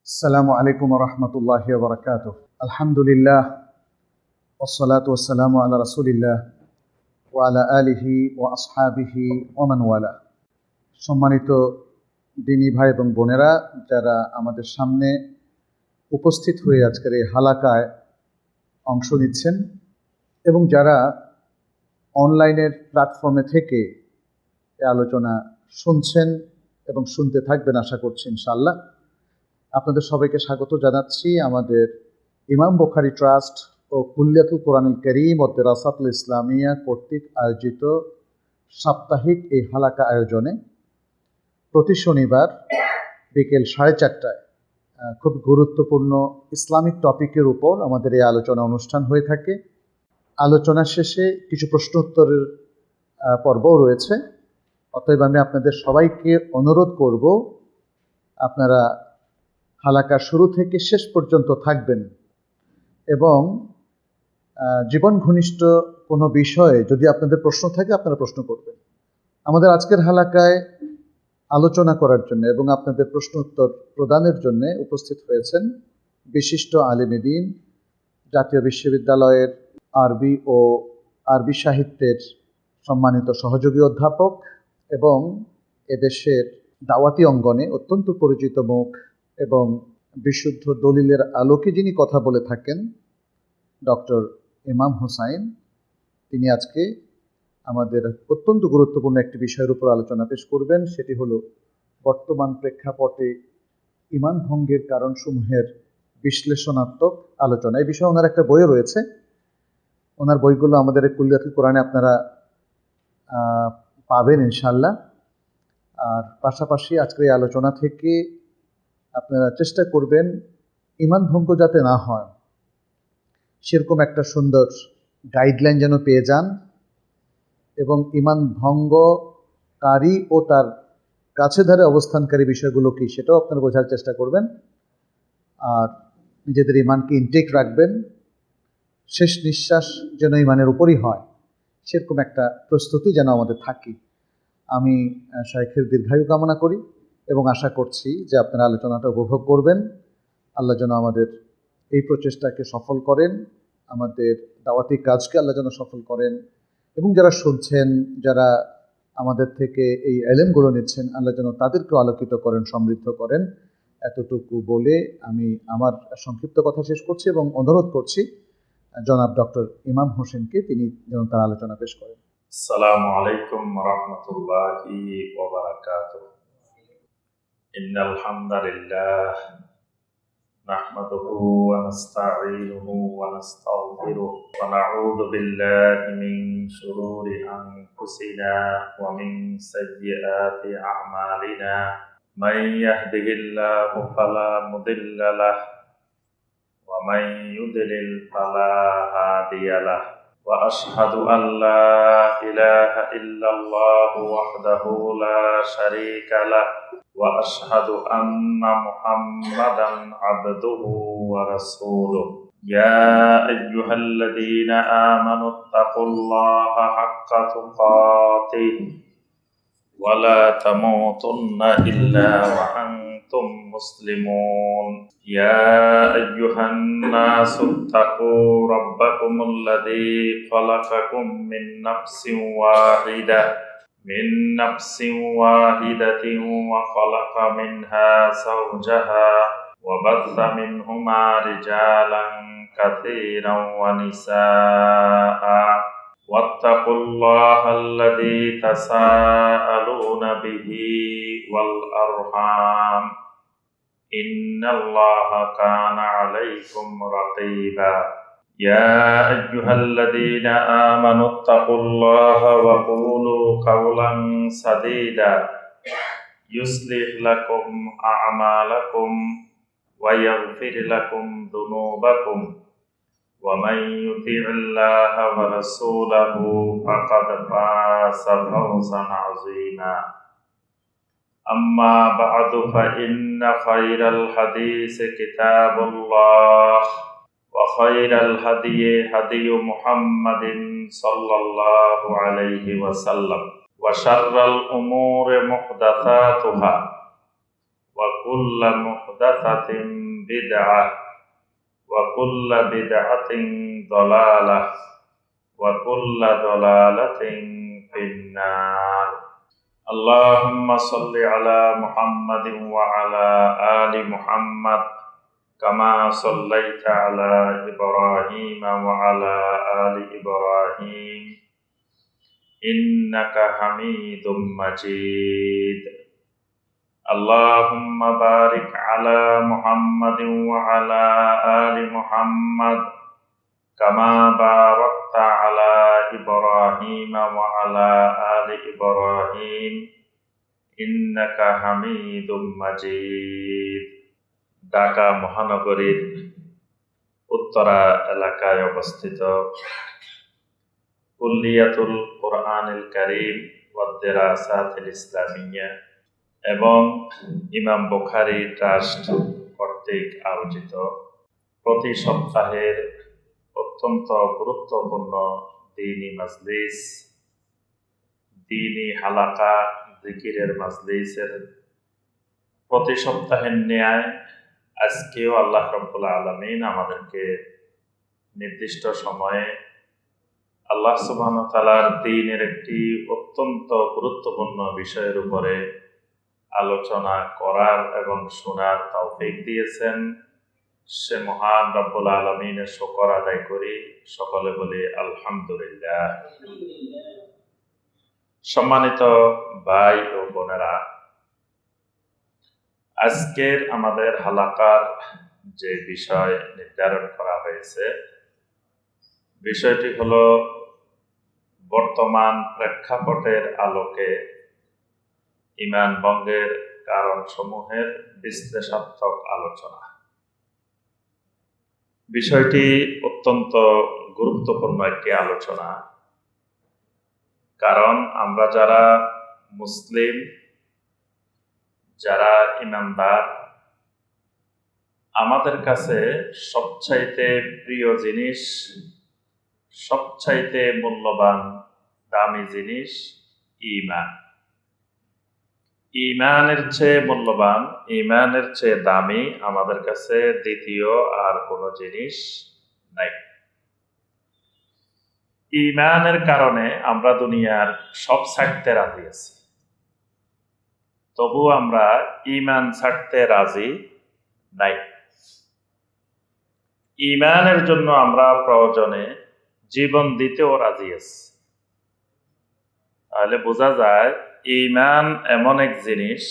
السلام عليكم ورحمة الله وبركاته. الحمد لله والصلاة والسلام على رسول الله وعلى آله وأصحابه ومن والاه. সম্মানিত দিনী ভাই এবং বোনেরা, যারা আমাদের সামনে উপস্থিত হয়ে আজকের এই হালাকায় অংশ নিচ্ছেন এবং যারা অনলাইনের প্ল্যাটফর্মে থেকে এই আলোচনা শুনছেন এবং শুনতে থাকবেন আশা করছি ইনশাআল্লাহ, আপনাদের সবাইকে স্বাগত জানাচ্ছি আমাদের ইমাম বুখারী ট্রাস্ট ও কুল্লিয়াতুল কোরআনুল কারীম ও দিরাসাতুল ইসলামিয়া কর্তৃক আয়োজিত সাপ্তাহিক এই হালাকা আয়োজনে প্রতি শনিবার বিকেল 4:30টায় খুব গুরুত্বপূর্ণ ইসলামিক টপিকের উপর আমাদের এই আলোচনা অনুষ্ঠান হয়ে থাকে। আলোচনা শেষে কিছু প্রশ্ন উত্তরের পর্বও রয়েছে। অতএব আমি আপনাদের সবাইকে অনুরোধ করব, আপনারা হালাকা শুরু থেকে শেষ পর্যন্ত থাকবেন এবং জীবন ঘনিষ্ঠ কোনো বিষয়ে যদি আপনাদের প্রশ্ন থাকে আপনারা প্রশ্ন করবেন। আমাদের আজকের হালাকায় আলোচনা করার জন্য এবং আপনাদের প্রশ্ন উত্তর প্রদানের জন্য উপস্থিত হয়েছেন বিশিষ্ট আলেমে দ্বীন, জাতীয় বিশ্ববিদ্যালয়ের আরবি ও আরবি সাহিত্যের সম্মানিত সহযোগী অধ্যাপক এবং এদেশের দাওয়াতি অঙ্গনে অত্যন্ত পরিচিত মুখ এবং বিশুদ্ধ দলিলের আলোকে যিনি কথা বলে থাকেন, ডক্টর ইমাম হোসাইন। তিনি আজকে আমাদের অত্যন্ত গুরুত্বপূর্ণ একটি বিষয়ের উপর আলোচনা পেশ করবেন। সেটি হলো বর্তমান প্রেক্ষাপটে ঈমান ভঙ্গের কারণসমূহের বিশ্লেষণাত্মক আলোচনা। এই বিষয়ে ওনার একটা বইও রয়েছে। ওনার বইগুলো আমাদের কুল্লিয়াতুল কোরআনে আপনারা পাবেন ইনশাআল্লাহ। আর পাশাপাশি আজকের এই আলোচনা থেকে আপনারা চেষ্টা করবেন ঈমান ভঙ্গ যাতে না হয় সেরকম একটা সুন্দর গাইডলাইন যেন পেয়ে যান এবং ঈমান ভঙ্গকারী ও তার কাছে ধারে অবস্থানকারী বিষয়গুলো কী সেটাও আপনারা বোঝার চেষ্টা করবেন। আর নিজেদের ঈমানকে ইনটেক রাখবেন, শেষ নিঃশ্বাস যেন ঈমানের উপরই হয় সেরকম একটা প্রস্তুতি যেন আমাদের থাকে। আমি শাইখের দীর্ঘায়ু কামনা করি এবং আশা করছি যে আপনারা আলোচনাটা উপভোগ করবেন। আল্লাহ যেন আমাদের এই প্রচেষ্টাকে সফল করেন, আমাদের দাওয়াতি কাজকে আল্লাহ যেন সফল করেন এবং যারা শুনছেন, যারা আমাদের থেকে এই ইলমগুলো নিচ্ছেন, আল্লাহ যেন তাদেরকেও আলোকিত করেন, সমৃদ্ধ করেন। এতটুকু বলে আমি আমার সংক্ষিপ্ত কথা শেষ করছি এবং অনুরোধ করছি জনাব ডক্টর ইমাম হোসেনকে, তিনি যেন তার আলোচনা পেশ করেন। আসসালামু আলাইকুম ওয়া রাহমাতুল্লাহি ওয়া বারাকাতুহু। ইন্নাল হামদালিল্লাহ নাহমাদুহু ওয়া নাস্তাঈনুহু ওয়া নাস্তাগফিরুহু ওয়া নাউযু বিল্লাহি মিন শুরুরি আনফুসিনা ওয়া মিন সাইয়্যাতি আ'মালিনা। মান ইয়াহদিহিল্লাহু ফালা মুদিল্লা লাহু ওয়া মান ইউদ্লিল ফালা হাদিয়া লাহু। وأشهد أن لا إله إلا الله وحده لا شريك له وأشهد أن محمدا عبده ورسوله. يا أيها الذين آمنوا اتقوا الله حق تقاته ولا تموتن إلا وأنتم مسلمون. يا أيها الناس اتقوا ربكم الذي خلقكم من نفس واحدة وخلق منها زوجها وبث منهما رجالا كثيرا ونساء. واتقوا الله الذي تساءلون به والأرحام إن الله كان عليكم رقيبا. يا أيها الذين آمنوا اتقوا الله وقولوا قولا سديدا يصلح لكم أعمالكم ويغفر لكم ذنوبكم ومن يطع الله ورسوله فقد فاز فوزا عظيما. أما بعد فإن خير الحديث كتاب الله وخير الهدي هدي محمد صلى الله عليه وسلم وشر الأمور محدثاتها وكل محدثة بدعة وكل بدعة ضلالة وكل ضلالة في النار. اللهم صل على محمد وعلى آل محمد كما صليت على إبراهيم وعلى آل إبراهيم إنك حميد مجيد. اللهم بارك على محمد وعلى آل محمد كما باركت على إبراهيم وعلى آل إبراهيم إنك حميد مجيد. ঢাকা মহানগরীর উত্তরা এলাকায় অবস্থিত কুল্লিয়াতুল কোরআনুল কারীম ওয়া দিরাসাতিল ইসলামিয়া এবং ইমাম বুখারী ট্রাস্ট কর্তৃক আয়োজিত প্রতি সপ্তাহের অত্যন্ত গুরুত্বপূর্ণ দ্বীনি মাজলিস, দ্বীনি হালাকা, জিকিরের মাজলিসের প্রতি সপ্তাহের ন্যায় আজকেও আল্লাহ রাব্বুল আলামিন আমাদেরকে নির্দিষ্ট সময়ে আল্লাহ সুবহানাহু ওয়া তাআলার দ্বীনের একটি অত্যন্ত গুরুত্বপূর্ণ বিষয়ের উপরে আলোচনা করার এবং শোনার তৌফিক দিয়েছেন। সে মহান রব্বুল আলামিনের শুকর আদায় করি, সকলে বলি আলহামদুলিল্লাহ। সম্মানিত ভাই ও বোনেরা, আজকের আমাদের হালাকার যে বিষয় নির্ধারণ করা হয়েছে, বিষয়টি হলো বর্তমান প্রেক্ষাপটের আলোকে ঈমান ভঙ্গের কারণসমূহের বিশ্লেষণাত্মক আলোচনা। বিষয়টি অত্যন্ত গুরুত্বপূর্ণ একটি আলোচনা, কারণ আমরা যারা মুসলিম, যারা ঈমানদার, আমাদের কাছে সবচাইতে প্রিয় জিনিস, সবচাইতে মূল্যবান দামি জিনিস ঈমান। ঈমানের চেয়ে মূল্যবান, ঈমানের চেয়ে দামি আমাদের কাছে দ্বিতীয় আর কোনো জিনিস নাই। ঈমানের কারণে আমরা দুনিয়ার সব ছাড়তে রাজি আছি, তবু আমরা ঈমান ছাড়তে রাজি নাই। ঈমানের জন্য আমরা প্রয়োজনে জীবন দিতেও রাজি আছি। তাহলে বোঝা যায় ঈমান এমন এক জিনিস,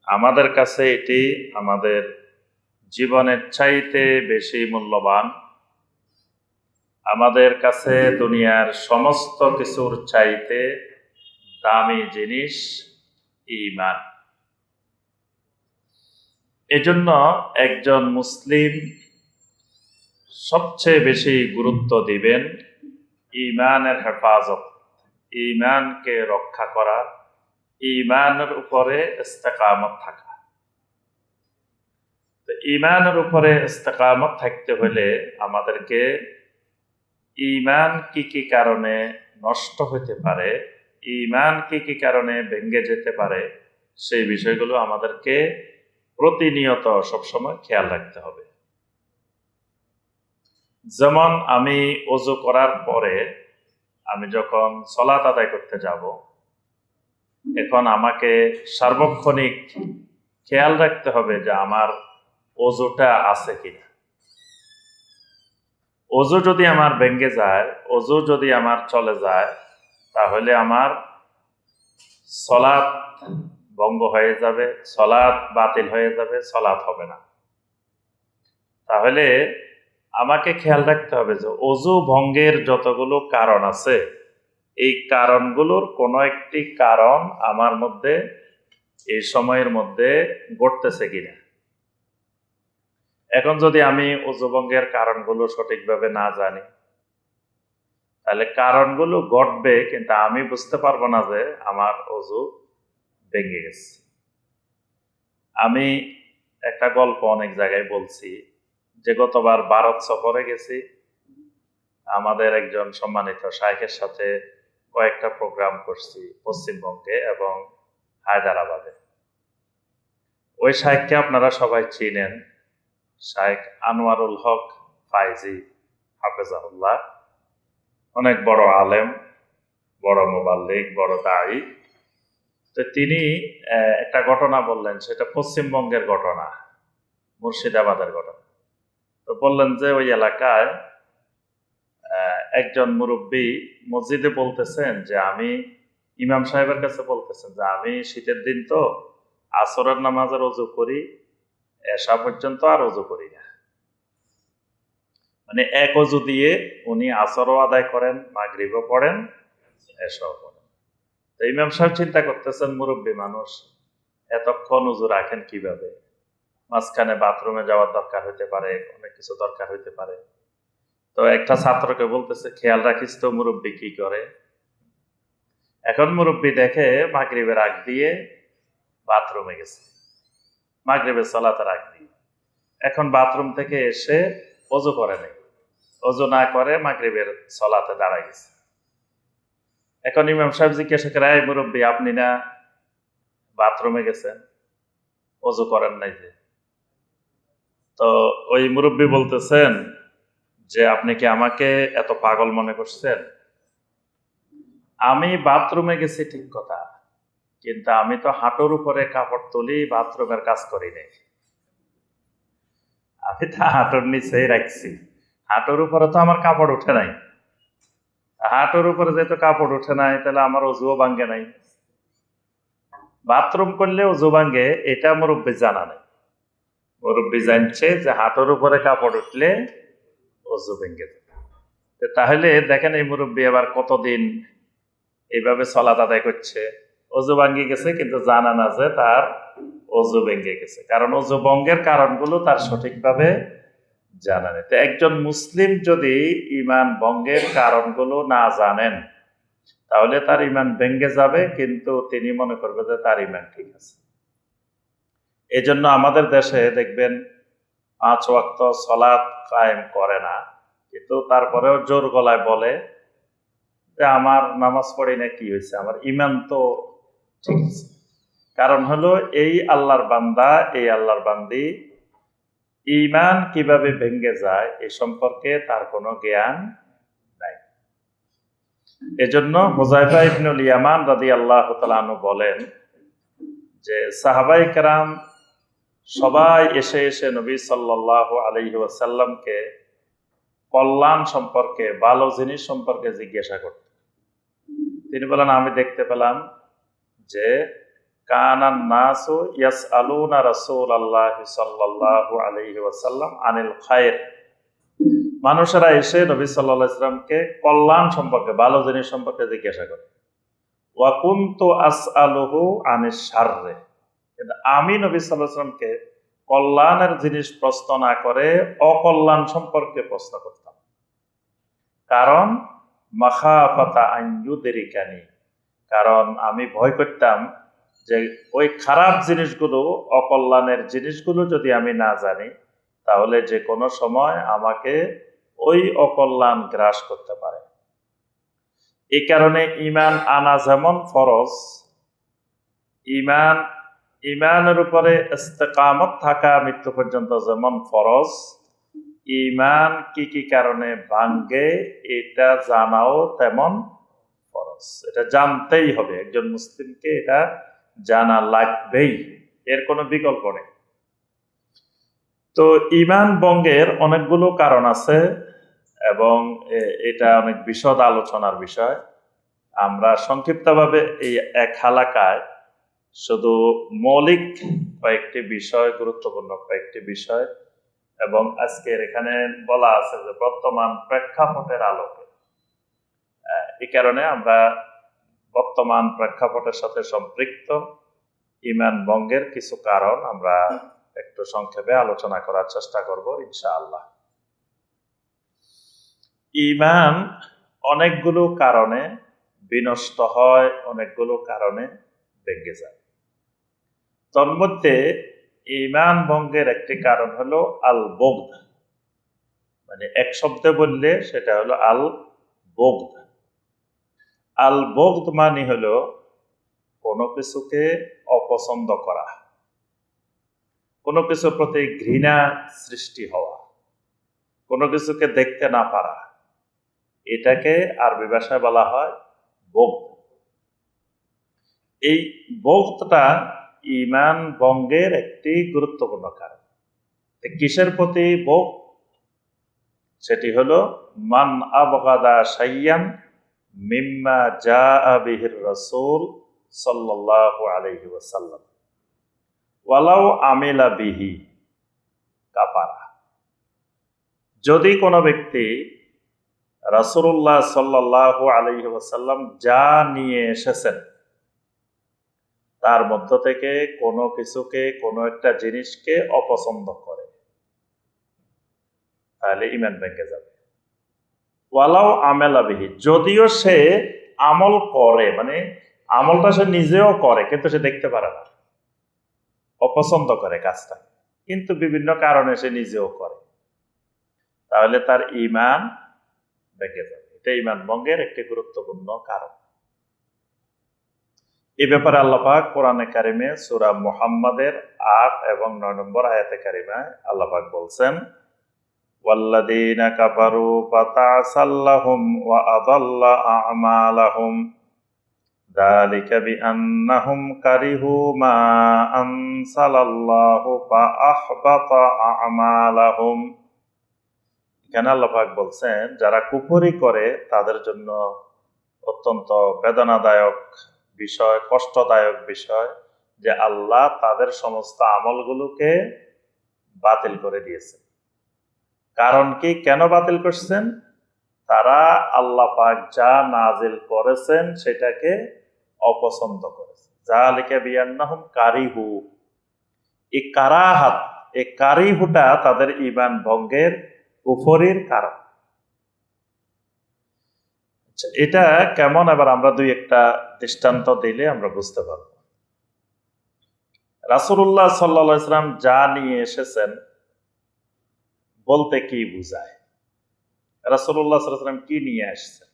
আমাদের কাছে এটি আমাদের জীবনের চাইতে বেশি মূল্যবান। আমাদের কাছে দুনিয়ার সমস্ত কিছুর চাইতে দামি জিনিস ঈমান। এজন্য একজন মুসলিম সবচেয়ে বেশি গুরুত্ব দিবেন ঈমানের হেফাজত, ঈমানকে রক্ষা করা, ঈমানের উপরে ইস্তেকামত থাকা। তো ঈমানের উপরে ইস্তেকামত থাকতে হলে আমাদেরকে ঈমান কি কি কারণে নষ্ট হতে পারে, ঈমান কি কি কারণে ভেঙে যেতে পারে, সেই বিষয়গুলো আমাদেরকে প্রতিনিয়ত সবসময় খেয়াল রাখতে হবে। যেমন আমি ওযু করার পরে আমি যখন সালাত আদায় করতে যাব, এখন আমাকে সার্বক্ষণিক খেয়াল রাখতে হবে যে আমার ওযুটা আছে কিনা। ওযু যদি আমার ভেঙে যায়, ওযু যদি আমার চলে যায়, তাহলে আমার সালাত ভঙ্গ হয়ে যাবে, সালাত বাতিল হয়ে যাবে, সালাত হবে না। তাহলে আমাকে খেয়াল রাখতে হবে যে ওযু ভঙ্গের যতগুলো কারণ আছে, এই কারণগুলোর কোনো একটি কারণ আমার মধ্যে এই সময়ের মধ্যে ঘটতেছে কিনা। এখন যদি আমি ওযু ভঙ্গের কারণগুলো সঠিকভাবে না জানি, তাহলে কারণগুলো ঘটবে, কিন্তু আমি বুঝতে পারবো না যে আমার ওযু ভেঙে গেছে। আমি একটা গল্প অনেক জায়গায় বলছি যে গতবার ভারত সফরে গেছি, আমাদের একজন সম্মানিত শাইখের সাথে কয়েকটা প্রোগ্রাম করছি পশ্চিমবঙ্গে এবং হায়দ্রাবাদে। ওই শায়েখকে আপনারা সবাই চিনেন, শায়েখ আনোয়ারুল হক ফাইজি হাফেজাহুল্লাহ। অনেক বড় আলেম, বড় মুবাল্লিগ, বড় দায়ী। তো তিনি একটা ঘটনা বললেন, সেটা পশ্চিমবঙ্গের ঘটনা, মুর্শিদাবাদের ঘটনা। তো বললেন যে ওই এলাকায় একজন মুরব্বী মসজিদে বলতেছেন যে আমি ইমাম সাহেবের কাছে বলতেছেন যে আমি শীতের দিন তো আসরের নামাজের ওযু করি, এশা পর্যন্ত আর ওযু করি না। মানে এক ওযু দিয়ে উনি আসরও আদায় করেন, মাগরিবও পড়েন, এশাও পড়েন। তো ইমাম সাহেব চিন্তা করতেছেন, মুরব্বী মানুষ এতক্ষণ ওযু রাখেন কিভাবে? মাঝখানে বাথরুমে যাওয়ার দরকার হইতে পারে, অনেক কিছু দরকার হইতে পারে। তো একটা ছাত্রকে বলতেছে, খেয়াল রাখিস তো মুরব্বী কি করে। এখন মুরব্বী দেখে মাগরিবের আগ দিয়ে বাথরুমে গেছে, মাগরিবের সালাতের আগ দিয়ে। এখন বাথরুম থেকে এসে ওযু করে নাই, ওযু না করে মাগরিবের সালাতে দাঁড়ায় গেছে। এখন ইমাম সাহেব জিজ্ঞাসা করে, এই মুরব্বী, আপনি না বাথরুমে গেছেন, ওযু করেন নাই যে? তো ওই মুরব্বী বলতেছেন যে আপনি কি আমাকে এত পাগল মনে করছেন? আমি বাথরুমে গেছি ঠিক কথা, কিন্তু আমি তো হাঁটুর উপরে কাপড় তুলি বাথরুমের কাজ করি নাই। আমি তো হাঁটুর নিচেই রাখছি, হাঁটুর উপরে তো আমার কাপড় উঠে নাই। হাঁটুর উপরে যেহেতু কাপড় উঠে নাই, তাহলে আমার ওযুও ভাঙ্গে নাই। বাথরুম করলে ওযু ভাঙ্গে, এটা মুরব্বী জানা নেই। মুরব্বী জানছে যে হাঁটুর উপরে কাপড় উঠলে ওযু ভেঙে যায়। তাহলে দেখেন এই মুরব্বী আবার কতদিন এইভাবে সালাত আদায় করছে। ওযু ভাঙ্গি গেছে, কিন্তু জানা না যে তার ওযু ভেঙে গেছে, কারণ ওযু ভঙ্গের কারণগুলো তার সঠিকভাবে জানা নেই। তো একজন মুসলিম যদি ঈমান ভঙ্গের কারণগুলো না জানেন, তাহলে তার ঈমান ভেঙে যাবে, কিন্তু তিনি মনে করবে যে তার ঈমান ঠিক আছে। এজন্য আমাদের দেশে দেখবেন 5 ওয়াক্ত সালাত কায়েম করে না, কিন্তু তারপরেও জোর গলায় বলে যে আমার নামাজ পড়ি না, কি হয়েছে, আমার ঈমান তো ঠিক আছে। কারণ হলো এই আল্লাহর বান্দা, এই আল্লাহর বান্দি ঈমান কিভাবে ভেঙে যায় এই সম্পর্কে তার কোনো জ্ঞান নাই। এজন্য হুযায়ফা ইবনুল ইয়ামান রাদিয়াল্লাহু তাআলা আনহু বলেন যে সাহাবায়ে কেরাম সবাই এসে এসে নবী সাল্লাল্লাহু আলাইহি ওয়াসাল্লামকে কল্যাণ সম্পর্কে, ভালো জিনিস সম্পর্কে জিজ্ঞাসা করতেন। তিনি বলেন, আমি দেখতে পেলাম যে কানান নাসু ইয়াসআলুনা রাসূলুল্লাহি সাল্লাল্লাহু আলাইহি ওয়াসাল্লাম আনিল খায়র। মানুষেরা এসে নবী সাল্লাল্লাহু আলাইহি ওয়াসাল্লামকে কল্যাণ সম্পর্কে, ভালো জিনিস সম্পর্কে জিজ্ঞাসা করে। ওয়া কুনতু আসআলুহু আনিশ শাররি। কিন্তু আমি নবী সাল্লাল্লাহু আলাইহি ওয়াসাল্লামকে কল্যাণের জিনিস প্রশ্ন না করে অকল্যাণ সম্পর্কে প্রশ্ন করতাম। কারণ মাখাফাতা আন ইউদরিকানি, কারণ আমি ভয় করতাম যে ওই খারাপ জিনিসগুলো, অকল্যাণের জিনিসগুলো যদি আমি না জানি, তাহলে যে কোনো সময় আমাকে ওই অকল্যাণ গ্রাস করতে পারে। এই কারণে ঈমান আনা যেমন ফরজ, ঈমানের উপরে ইস্তেকামত থাকা মৃত্যু পর্যন্ত যেমন ফরজ, ঈমান কি কি কারণে ভাঙ্গে এটা জানাও তেমন ফরজ। এটা জানতেই হবে, একজন মুসলিমকে এটা জানা লাগবেই, এর কোনো বিকল্প নেই। তো ঈমান ভঙ্গের অনেকগুলো কারণ আছে এবং এটা অনেক বিশদ আলোচনার বিষয়। আমরা সংক্ষিপ্তভাবে এই এক হালাকায় শুধু মৌলিক কয়েকটি বিষয়, গুরুত্বপূর্ণ কয়েকটি বিষয়, এবং আজকের এখানে বলা আছে যে বর্তমান প্রেক্ষাপটের আলোকে, এই কারণে আমরা বর্তমান প্রেক্ষাপটের সাথে সম্পৃক্ত ঈমান ভঙ্গের কিছু কারণ আমরা একটু সংক্ষেপে আলোচনা করার চেষ্টা করব ইনশাআল্লাহ। ঈমান অনেকগুলো কারণে বিনষ্ট হয়, অনেকগুলো কারণে ভেঙে যায়। তন্মধ্যে ঈমান ভঙ্গের একটি কারণ হলো আল বুগদ, মানে এক শব্দে বললে সেটা হলো আল বুগদ। আল বুগদ মানে হলো কোনো কিছুকে অপছন্দ করা, কোনো কিছুর প্রতি ঘৃণা সৃষ্টি হওয়া, কোনো কিছুকে দেখতে না পারা, এটাকে আরবি ভাষায় বলা হয় বগদ। এই বগদটা ঈমান ভঙ্গের একটি গুরুত্বপূর্ণ কারণ। কিসের প্রতি বগদ? সেটি হলো মান আবগাদা শাইয়ান মিম্মা জাআ বিহির রাসূল সাল্লাল্লাহু আলাইহি ওয়াসাল্লাম ওয়ালাউ আমিলা বিহি কাফারা। যদি কোনো ব্যক্তি রাসূলুল্লাহ সাল্লাল্লাহু আলাইহি ওয়াসাল্লাম যা নিয়ে এসেছেন তার মধ্য থেকে কোনো কিছুকে, কোনো একটা জিনিসকে অপছন্দ করে, তাহলে ঈমান ভেঙে যাবে। ওয়ালাউ আমেলা বিহি, যদিও সে আমল করে, মানে আমলটা সে নিজেও করে কিন্তু সে দেখতে পারে না, অপছন্দ করে কাজটা, কিন্তু বিভিন্ন কারণে সে নিজেও করে, তাহলে তার ঈমান ভেঙে যাবে। এটা ঈমান ভঙ্গের একটি গুরুত্বপূর্ণ কারণ। এই ব্যাপারে আল্লাহ পাক কোরআনে কারিমে সূরা মুহাম্মাদের ৮ এবং ৯ নম্বর আয়াতে কারিমায় আল্লাহ পাক বলছেন, ওয়াল্লাযীনা কাফারু ফাতাসাল্লাহুম ওয়া আযাল্লা আ'মালাহুম যালিকা বিআন্নাহুম কারিহু মা আনসালাল্লাহু ফাআহবাতা আ'মালাহুম। এখানে আল্লাহ পাক বলছেন, যারা কুফরি করে তাদের জন্য অত্যন্ত বেদনাদায়ক বিষয়, কষ্টদায়ক বিষয় যে আল্লাহ তাদের সমস্ত আমলগুলোকে বাতিল করে দিয়েছেন। কারণ কি, কেন বাতিল করছেন? তারা আল্লাহ পাক যা নাজিল করেছেন সেটাকে অপছন্দ করেছে। যালিকা বিআন্নাহুম কারিহু, এই কারাহাত, এই কারিহুটা তাদের ঈমান ভঙ্গের, কুফরির কারণ। এটা কেমন, এবার আমরা দুই একটা দৃষ্টান্ত দিলে আমরা বুঝতে পারব। রাসূলুল্লাহ সাল্লাল্লাহু আলাইহি ওয়াসাল্লাম যা নিয়ে এসেছেন বলতে কি বুঝায়? রাসূলুল্লাহ সাল্লাল্লাহু আলাইহি ওয়াসাল্লাম কি নিয়ে আসছেন?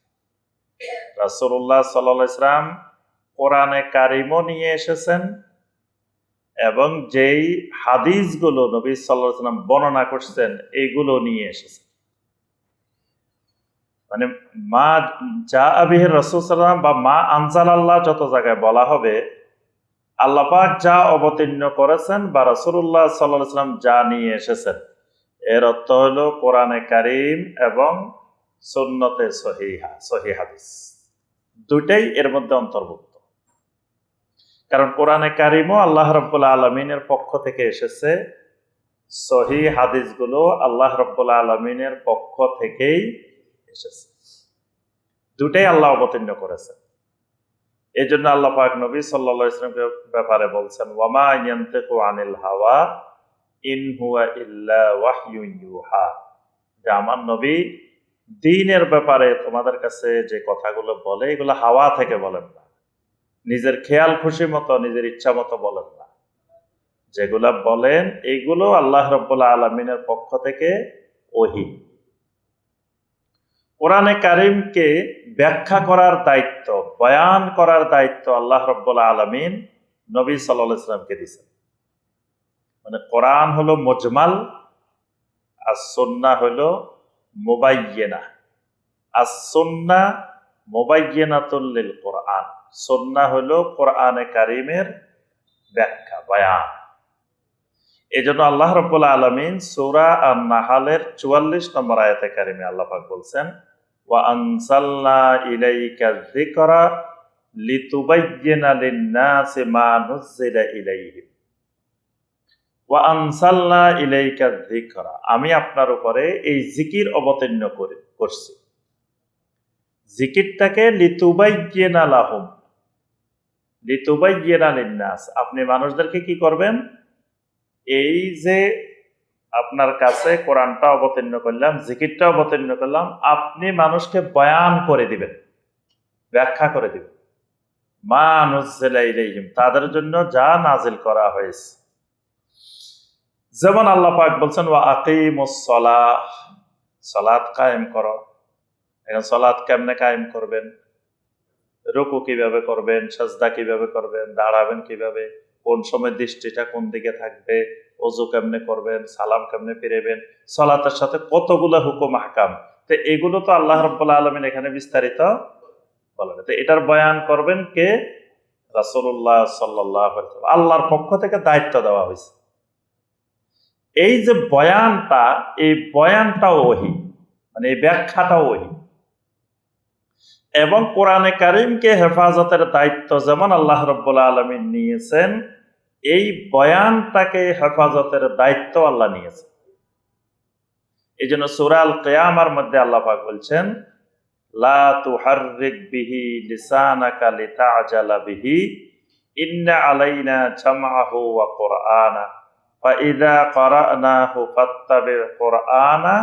রাসূলুল্লাহ সাল্লাল্লাহু আলাইহি ওয়াসাল্লাম কোরআনে কারিমও নিয়ে এসেছেন, এবং যেই হাদিসগুলো নবী সাল্লাল্লাহু আলাইহি ওয়াসাল্লাম বর্ণনা করছেন এইগুলো নিয়ে এসেছেন। মানে মা যা আবিহির রাসূল সাল্লাল্লাহু আলাইহি ওয়াসাল্লাম বা মা আনজালাল্লাহ যত জায়গায় বলা হবে, আল্লাহ পাক যা অবতীর্ণ করেছেন বা রাসূলুল্লাহ সাল্লাল্লাহু আলাইহি ওয়াসাল্লাম যা নিয়ে এসেছেন, এর অর্থ হলো কোরআনে কারিম এবং সুন্নতে সহিহা, সহিহ হাদিস, দুইটাই এর মধ্যে অন্তর্ভুক্ত। কারণ কোরআনে কারিমও আল্লাহ রাব্বুল আলামিনের পক্ষ থেকে এসেছে, সহিহ হাদিসগুলো আল্লাহ রাব্বুল আলামিনের পক্ষ থেকেই এসেছে, দুটাই আল্লাহ অবতীর্ণ করেছেন। এই জন্য আল্লাহ পাক নবী সাল্লাল্লাহু আলাইহি ওয়াসাল্লামের ব্যাপারে বলছেন, ওয়ামা ইয়ানতিকু আনিল হাওয়া ইন হুয়া ইল্লা ওয়াহয়ুন ইউহা, যে আমার নবী দ্বীনের ব্যাপারে তোমাদের কাছে যে কথাগুলো বলে এগুলো হাওয়া থেকে বলেন না, নিজের খেয়াল খুশি মতো, নিজের ইচ্ছা মতো বলেন না, যেগুলা বলেন এইগুলো আল্লাহ রাব্বুল আলামিনের পক্ষ থেকে ওহী। কোরআনে কারিমকে ব্যাখ্যা করার দায়িত্ব, বয়ান করার দায়িত্ব আল্লাহ রাব্বুল আলামিন নবী সাল্লাল্লাহু আলাইহি ওয়াসাল্লামকে দিয়েছেন। মানে কোরআন হলো মুজমাল আর সুন্নাহ হলো মুবায়্যিনা। আর সুন্নাহ মুবায়্যিনাতুল লিল কোরআন, সুন্নাহ হলো কোরআনে কারিমের ব্যাখ্যা, বয়ান। এজন্য আল্লাহ রাব্বুল আলামিন সূরা আন-নাহলের ৪৪ নম্বর আয়াতে কারিমে আল্লাহ পাক বলছেন, ওয়া আনসালনা ইলাইকা যিকরা লিতুবায়্যিনা লিন-নাসি মা নুযিলা ইলাইহিম ওয়া আনসালনা ইলাইকা যিকরা, আমি আপনার উপরে এই জিকির অবতীর্ণ করছি। জিকিরটাকে লিতুবায়্যিনা লাহুম, লিতুবায়্যিনা লিন-নাস, আপনি মানুষদেরকে কি করবেন? এই যে আপনার কাছে কোরআনটা অবতীর্ণ করলাম, জিকিরটা অবতীর্ণ করলাম, আপনি মানুষকে বয়ান করে দিবেন, ব্যাখ্যা করে দিবেন, মা নুযিলা ইলাইহিম, তাদের জন্য যা নাজিল করা হয়েছে। যেমন আল্লাহ পাক বলছেন, ওয়া আকিমুস সালাহ, সালাত কায়েম করো। এখন সালাত কেমনে কায়েম করবেন? রুকু কিভাবে করবেন, সাজদা কিভাবে করবেন, দাঁড়াবেন কিভাবে, কোন সময় দৃষ্টিটা কোন দিকে থাকবে, ওযু কেমনে করবেন, সালাম কেমনে ফিরাবেন, সালাতের সাথে কতগুলো হুকুম আহকাম। তো এগুলো তো আল্লাহ রাব্বুল আলামিন এখানে বিস্তারিত বলেন। তো এটার বয়ান করবেন কে? রাসূলুল্লাহ সাল্লাল্লাহু আলাইহি ওয়াসাল্লাম। আল্লাহর পক্ষ থেকে দায়িত্ব দেওয়া হয়েছে। এই যে বয়ানটা, এই বয়ানটাও ওহী, মানে এই ব্যাখ্যাটাও ওহী। এবং কোরআনে কারিমকে হেফাজতের দায়িত্ব যেমন আল্লাহ রাব্বুল আলামিন নিয়েছেন, এই বয়ানটাকে হেফাজতের দায়িত্ব আল্লাহ নিয়েছেন। এই জন্য সূরা আল কিয়ামার মধ্যে আল্লাহ পাক বলছেন, লা তুহাররিক বিহি লিসানাকা লিতা'জালা বিহি ইন্না আলাইনা জামআহু ওয়া কুরআনা ফাইযা ক্বারানাহু ফাত্তাবি' কুরআনা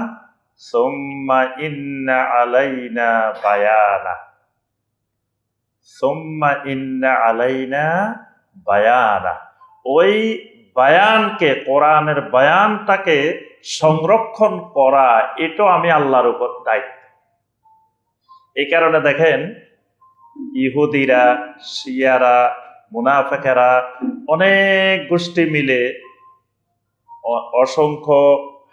সুম্মা ইন্না আলাইনা বায়ানা সুম্মা ইন্না আলাইনা বায়ানা। ওই বায়ানকে, কোরআনের বায়ানটাকে সংরক্ষণ করা, এটাও আমি আল্লাহর উপর দায়িত্ব। এই কারণে দেখেন ইহুদিরা, শিয়ারা, মুনাফিকেরা অনেক গোষ্ঠী মিলে অসংখ্য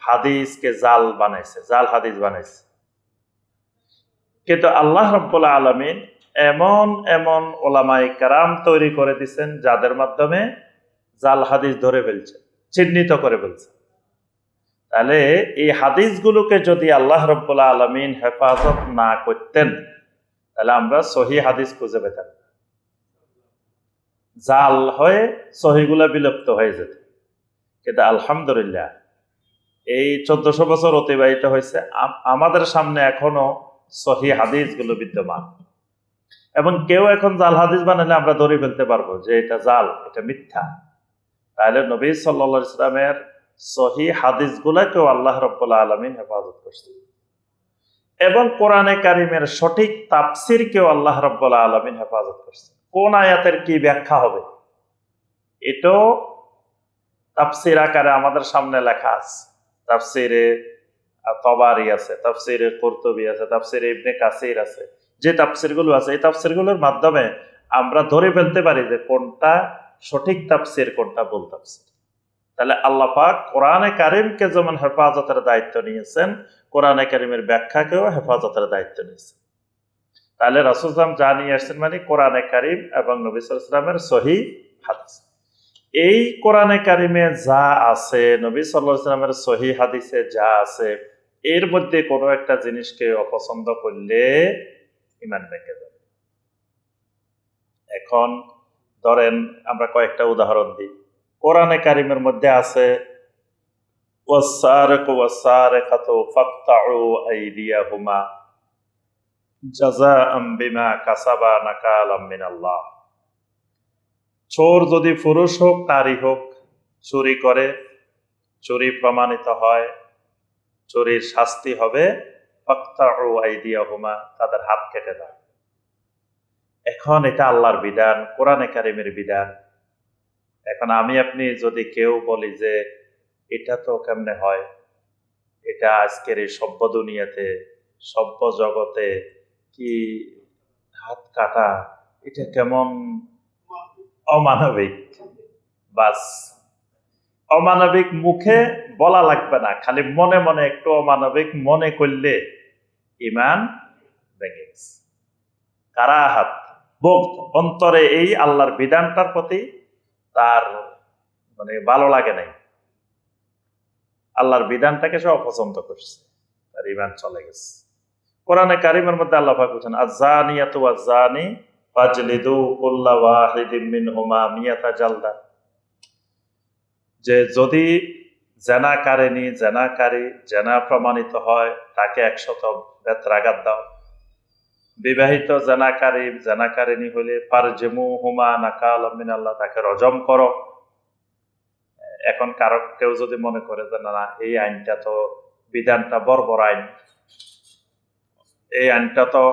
হাদিসকে জাল বানাইছে, জাল হাদিস বানাইছে। কিন্তু আল্লাহ রাব্বুল আলামিন এমন এমন ওলামায়ে কেরাম তৈরি করে দিচ্ছেন যাদের মাধ্যমে জাল হাদিস ধরে ফেলছে, চিহ্নিত করে ফেলছে। তাহলে এই হাদিসগুলোকে যদি আল্লাহ রাব্বুল আলামিন হেফাজত না করতেন, তাহলে আমরা সহি হাদিস খুঁজে পেতাম, জাল হয়ে সহিগুলা বিলুপ্ত হয়ে যেত। কিন্তু আলহামদুলিল্লাহ এই 1400 বছর অতিবাহিত হয়েছে, আমাদের সামনে এখনো সহি হাদিসগুলো বিদ্যমান। এবং কেউ এখন জাল হাদিস বানালে আমরা ধরে ফেলতে পারবো যে এটা জাল, এটা মিথ্যা। তাহলে নবী সাল্লাল্লাহু আলাইহি ওয়াসাল্লামের সহি হাদিসগুলোকেও আল্লাহ রাব্বুল আলামিন হেফাজত করছেন। এবং কোরআনে কারিমের সঠিক তাফসিরকেও আল্লাহ রাব্বুল আলামিন হেফাজত করছেন। কোন আয়াতের কি ব্যাখ্যা হবে এটাও তাফসির আকারে আমাদের সামনে লেখা আছে। তাফসিরে তবারি আছে, তাফসিরে কুরতুবী আছে, তাফসিরে ইবনে কাসির আছে। যে তাফসিরগুলো আছে, এই তাফসিরগুলোর মাধ্যমে আমরা ধরে ফেলতে পারি যে কোনটা সঠিক তাফসির, কোনটা ভুল তাফসির। তাহলে আল্লাহ পাক কোরআনে কারিমকে যেমন হেফাজতের দায়িত্ব নিয়েছেন, কোরআনে কারিমের ব্যাখ্যাকেও হেফাজতের দায়িত্ব নিয়েছেন। তাহলে রাসূল সাল্লাল্লাহু আলাইহি ওয়াসাল্লাম যা নিয়ে আসছেন মানে কোরআনে কারিম এবং নবী সাল্লাল্লাহু আলাইহি ওয়াসাল্লামের সহি হাদিস। এই কোরআনে কারিমে যা আছে, নবী সাল্লাল্লাহু আলাইহি ওয়াসাল্লামের সহি হাদিসে যা আছে, এর মধ্যে কোনো একটা জিনিসকে অপছন্দ করলে ঈমান ভেঙে যাবে। এখন ধরেন আমরা কয়েকটা উদাহরণ দিই। কোরআনে কারিমের মধ্যে আছে ওয়াস-সারিকু ওয়াস-সারিকাতু ফাকতাউ আইদিয়াহুমা জাযাআম বিমা কাসাবা নাকালাম মিনাল্লাহ। চোর যদি পুরুষ হোক নারী হোক, চুরি করে, চুরি প্রমাণিত হয়, চুরির শাস্তি হবে ফাকতাউ আইদিয়াহুমা, তাদের হাত কেটে দাও। এখন এটা আল্লাহর বিধান, কোরআনে কারিমের বিধান। এখন আমি আপনি যদি কেউ বলি যে এটা তো কেমনে হয়, এটা আজকের এই সভ্য দুনিয়াতে, সভ্য জগতে কি হাত কাটা, এটা কেমন অমানবিক। বাস, অমানবিক মুখে বলা লাগবে না, খালি মনে মনে একটু অমানবিক মনে করলে ঈমান ভেঙে গেছে। কারাহাত, বগদ, অন্তরে এই আল্লাহর বিধানটার প্রতি তার মানে ভালো লাগে নাই, আল্লাহর বিধানটাকে সে অপছন্দ করছে, তার ঈমান চলে গেছে। কোরআনে কারিমের মধ্যে আল্লাহ পাক বলেছেন আয-যানিয়াতু ওয়াজ-যানি ফাজলিদু কুল্লা ওয়াহিদিম মিনহুমা মিয়াতা জালদা, যে যদি জেনাকারিনী, জেনাকারী জেনা প্রমাণিত হয় তাকে 100 বেত্রাঘাত দাও। বিবাহিত জেনাকারী, জেনাকারিনী হলে ফারজিমুহুমা নাকালাম মিনাল্লাহ, তাকে রজম করো। এখন কারো কেউ যদি মনে করে যে না, এই আইনটা তো, বিধানটা বর্বর আইন, এই আইনটা তো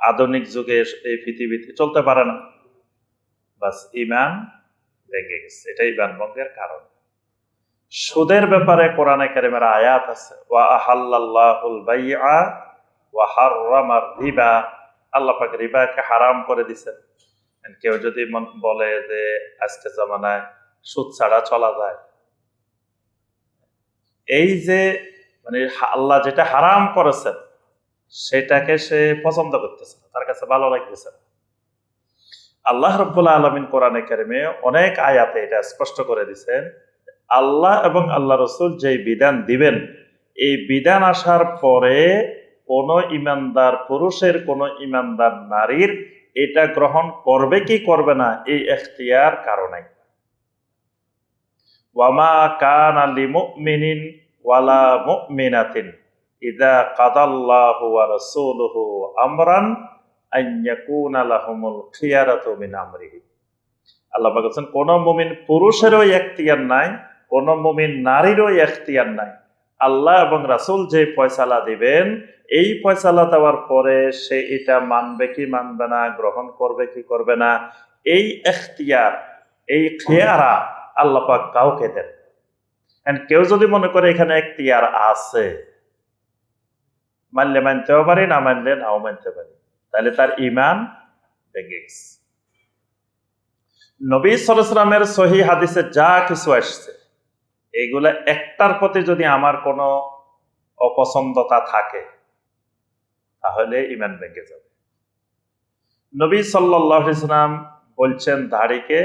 আধুনিক যুগে এই পৃথিবীতে চলতে পারে না, বাস ঈমান ভেঙে গেছে। এটা ঈমান ভঙ্গের কারণ। সুদের ব্যাপারে কোরআনে কারিমের আয়াত আছে, ওয়া আহাল্লাল্লাহুল বাইআ ওয়া হাররামার রিবা, আল্লাহ পাক রিবাকে হারাম করে দিয়েছেন। কেউ যদি বলে যে আজকে জামানায় সুদ ছাড়া চলা যায়? এই যে মানে আল্লাহ যেটা হারাম করেছেন সেটাকে সে পছন্দ করতেছে না, তার কাছে ভালো লাগতেছে না। আল্লাহ রাব্বুল আলামিন কোরআনে কারিমে অনেক আয়াতে এটা স্পষ্ট করে দিয়েছেন, আল্লাহ এবং আল্লাহ রসুল যেই বিধান দিবেন, এই বিধান আসার পরে কোন ইমানদার পুরুষের কোন ইমানদার নারীর এটা গ্রহণ করবে কি করবে না এই এখতিয়ার কারণে। ওয়ামা কানা লিমুমিনিন ওয়ালা মুমিনাতিন ইযা কাদাল্লাহু ওয়া রাসূলুহু আমরান আন ইয়াকুনা লাহুমুল খিয়ারাতু মিন আমরিহি। আল্লাহ পাক বলেন কোন মুমিন পুরুষেরও এখতিয়ার নাই, কোন মুমিন নারীরও এখতিয়ার নাই। আল্লাহ এবং রাসূল যে ফয়সালা দিবেন, এই ফয়সালা দেওয়ার পরে সে এটা মানবে কি মানবে না, গ্রহণ করবে কি করবে না, এই এখতিয়ার, এই খিয়ারা আল্লাহ পাক কাউকে দেন। কেউ যদি মনে করে এখানে এখতিয়ার আছে, মানলে মানতেও পারি, না মানলে নাও মানতে পারি, তাহলে তার ঈমান ভেঙে গেছে। নবী সাল্লাল্লাহু আলাইহি ওয়াসাল্লামের সহিহ হাদিসে যা কিছু আসছে, এইগুলা একটার প্রতি যদি আমার কোনো অপছন্দতা থাকে তাহলে ঈমান ভেঙে যাবে। নবী সাল্লাল্লাহু আলাইহি ওয়াসাল্লাম বলছেন দাড়িকে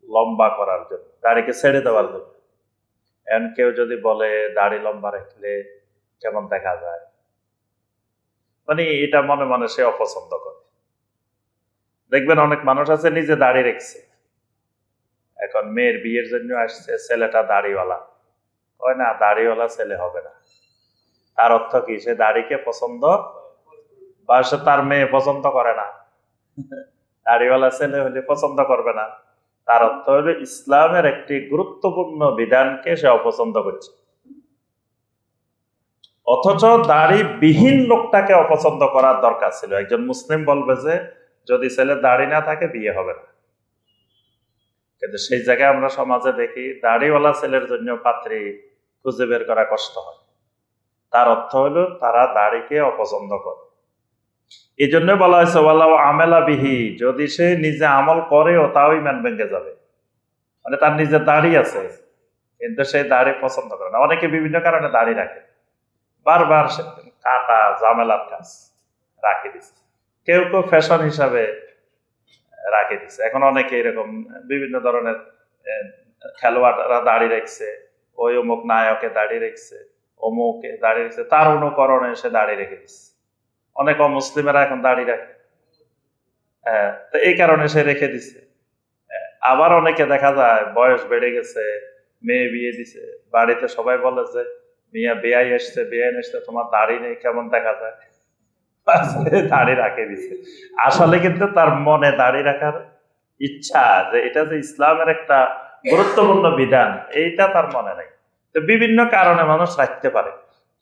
লম্বা করার জন্য, দাড়িকে ছেড়ে দেওয়ার জন্য। এখন কেউ যদি বলে দাড়ি লম্বা রাখলে কেমন দেখা যায়, মানে এটা মনে মনে সে অপছন্দ করে। দেখবেন অনেক মানুষ আছে নিজে দাড়ি রেখেছে, এখন মেয়ের বিয়ের জন্য আসছে, ছেলেটা দাড়িওয়ালা, কয় না দাড়িওয়ালা ছেলে হবে না। তার অর্থ কি? সে দাড়িকে পছন্দ, বা সে তার মেয়ে পছন্দ করে না, দাড়িওয়ালা ছেলে হলে পছন্দ করবে না। তার অর্থ হলো ইসলামের একটি গুরুত্বপূর্ণ বিধানকে সে অপছন্দ করছে। অথচ দাড়ি বিহীন লোকটাকে অপছন্দ করার দরকার ছিল। একজন মুসলিম বলবে যে যদি ছেলে দাড়ি না থাকে বিয়ে হবে না, কিন্তু সেই জায়গায় আমরা সমাজে দেখি দাড়িওয়ালা ছেলের জন্য পাত্রী খুঁজে বের করা কষ্ট হয়। তার অর্থ হলো তারা দাড়িকে অপছন্দ করে। এই জন্য বলা হয়েছে ওয়ালাউ আমেলা বিহি, যদি সে নিজে আমল করেও তাও ঈমান ভেঙে যাবে। মানে তার নিজের দাড়ি আছে কিন্তু সে দাড়ি পছন্দ করে না। অনেকে বিভিন্ন কারণে দাড়ি রাখে, বারবার সে কাটা ঝামেলার কাজ রাখে দিচ্ছে, কেউ কেউ ফ্যাশন হিসাবে রাখে দিচ্ছে। এখন অনেকে এরকম বিভিন্ন ধরনের খেলোয়াড়রা দাড়ি রাখছে, ওই অমুক নায়কে দাড়ি রেখেছে, অমুকে দাড়ি রেখেছে, তার অনুকরণে সে দাড়ি রেখে দিচ্ছে। অনেক অমুসলিমেরা এখন দাড়ি রাখে, তো এই কারণে সে রেখে দিচ্ছে। আবার অনেকে দেখা যায় বয়স বেড়ে গেছে, মেয়ে বিয়ে দিছে, বাড়িতে সবাই বলে যে মিয়া বেয়াই এসছে, বেয়াই এসছে, তোমার দাড়ি নেই, কেমন দেখা যায়, দাড়ি রাখে দিছে। আসলে কিন্তু তার মনে দাড়ি রাখার ইচ্ছা, যে এটা যে ইসলামের একটা গুরুত্বপূর্ণ বিধান, এইটা তার মনে নেই। তো বিভিন্ন কারণে মানুষ রাখতে পারে,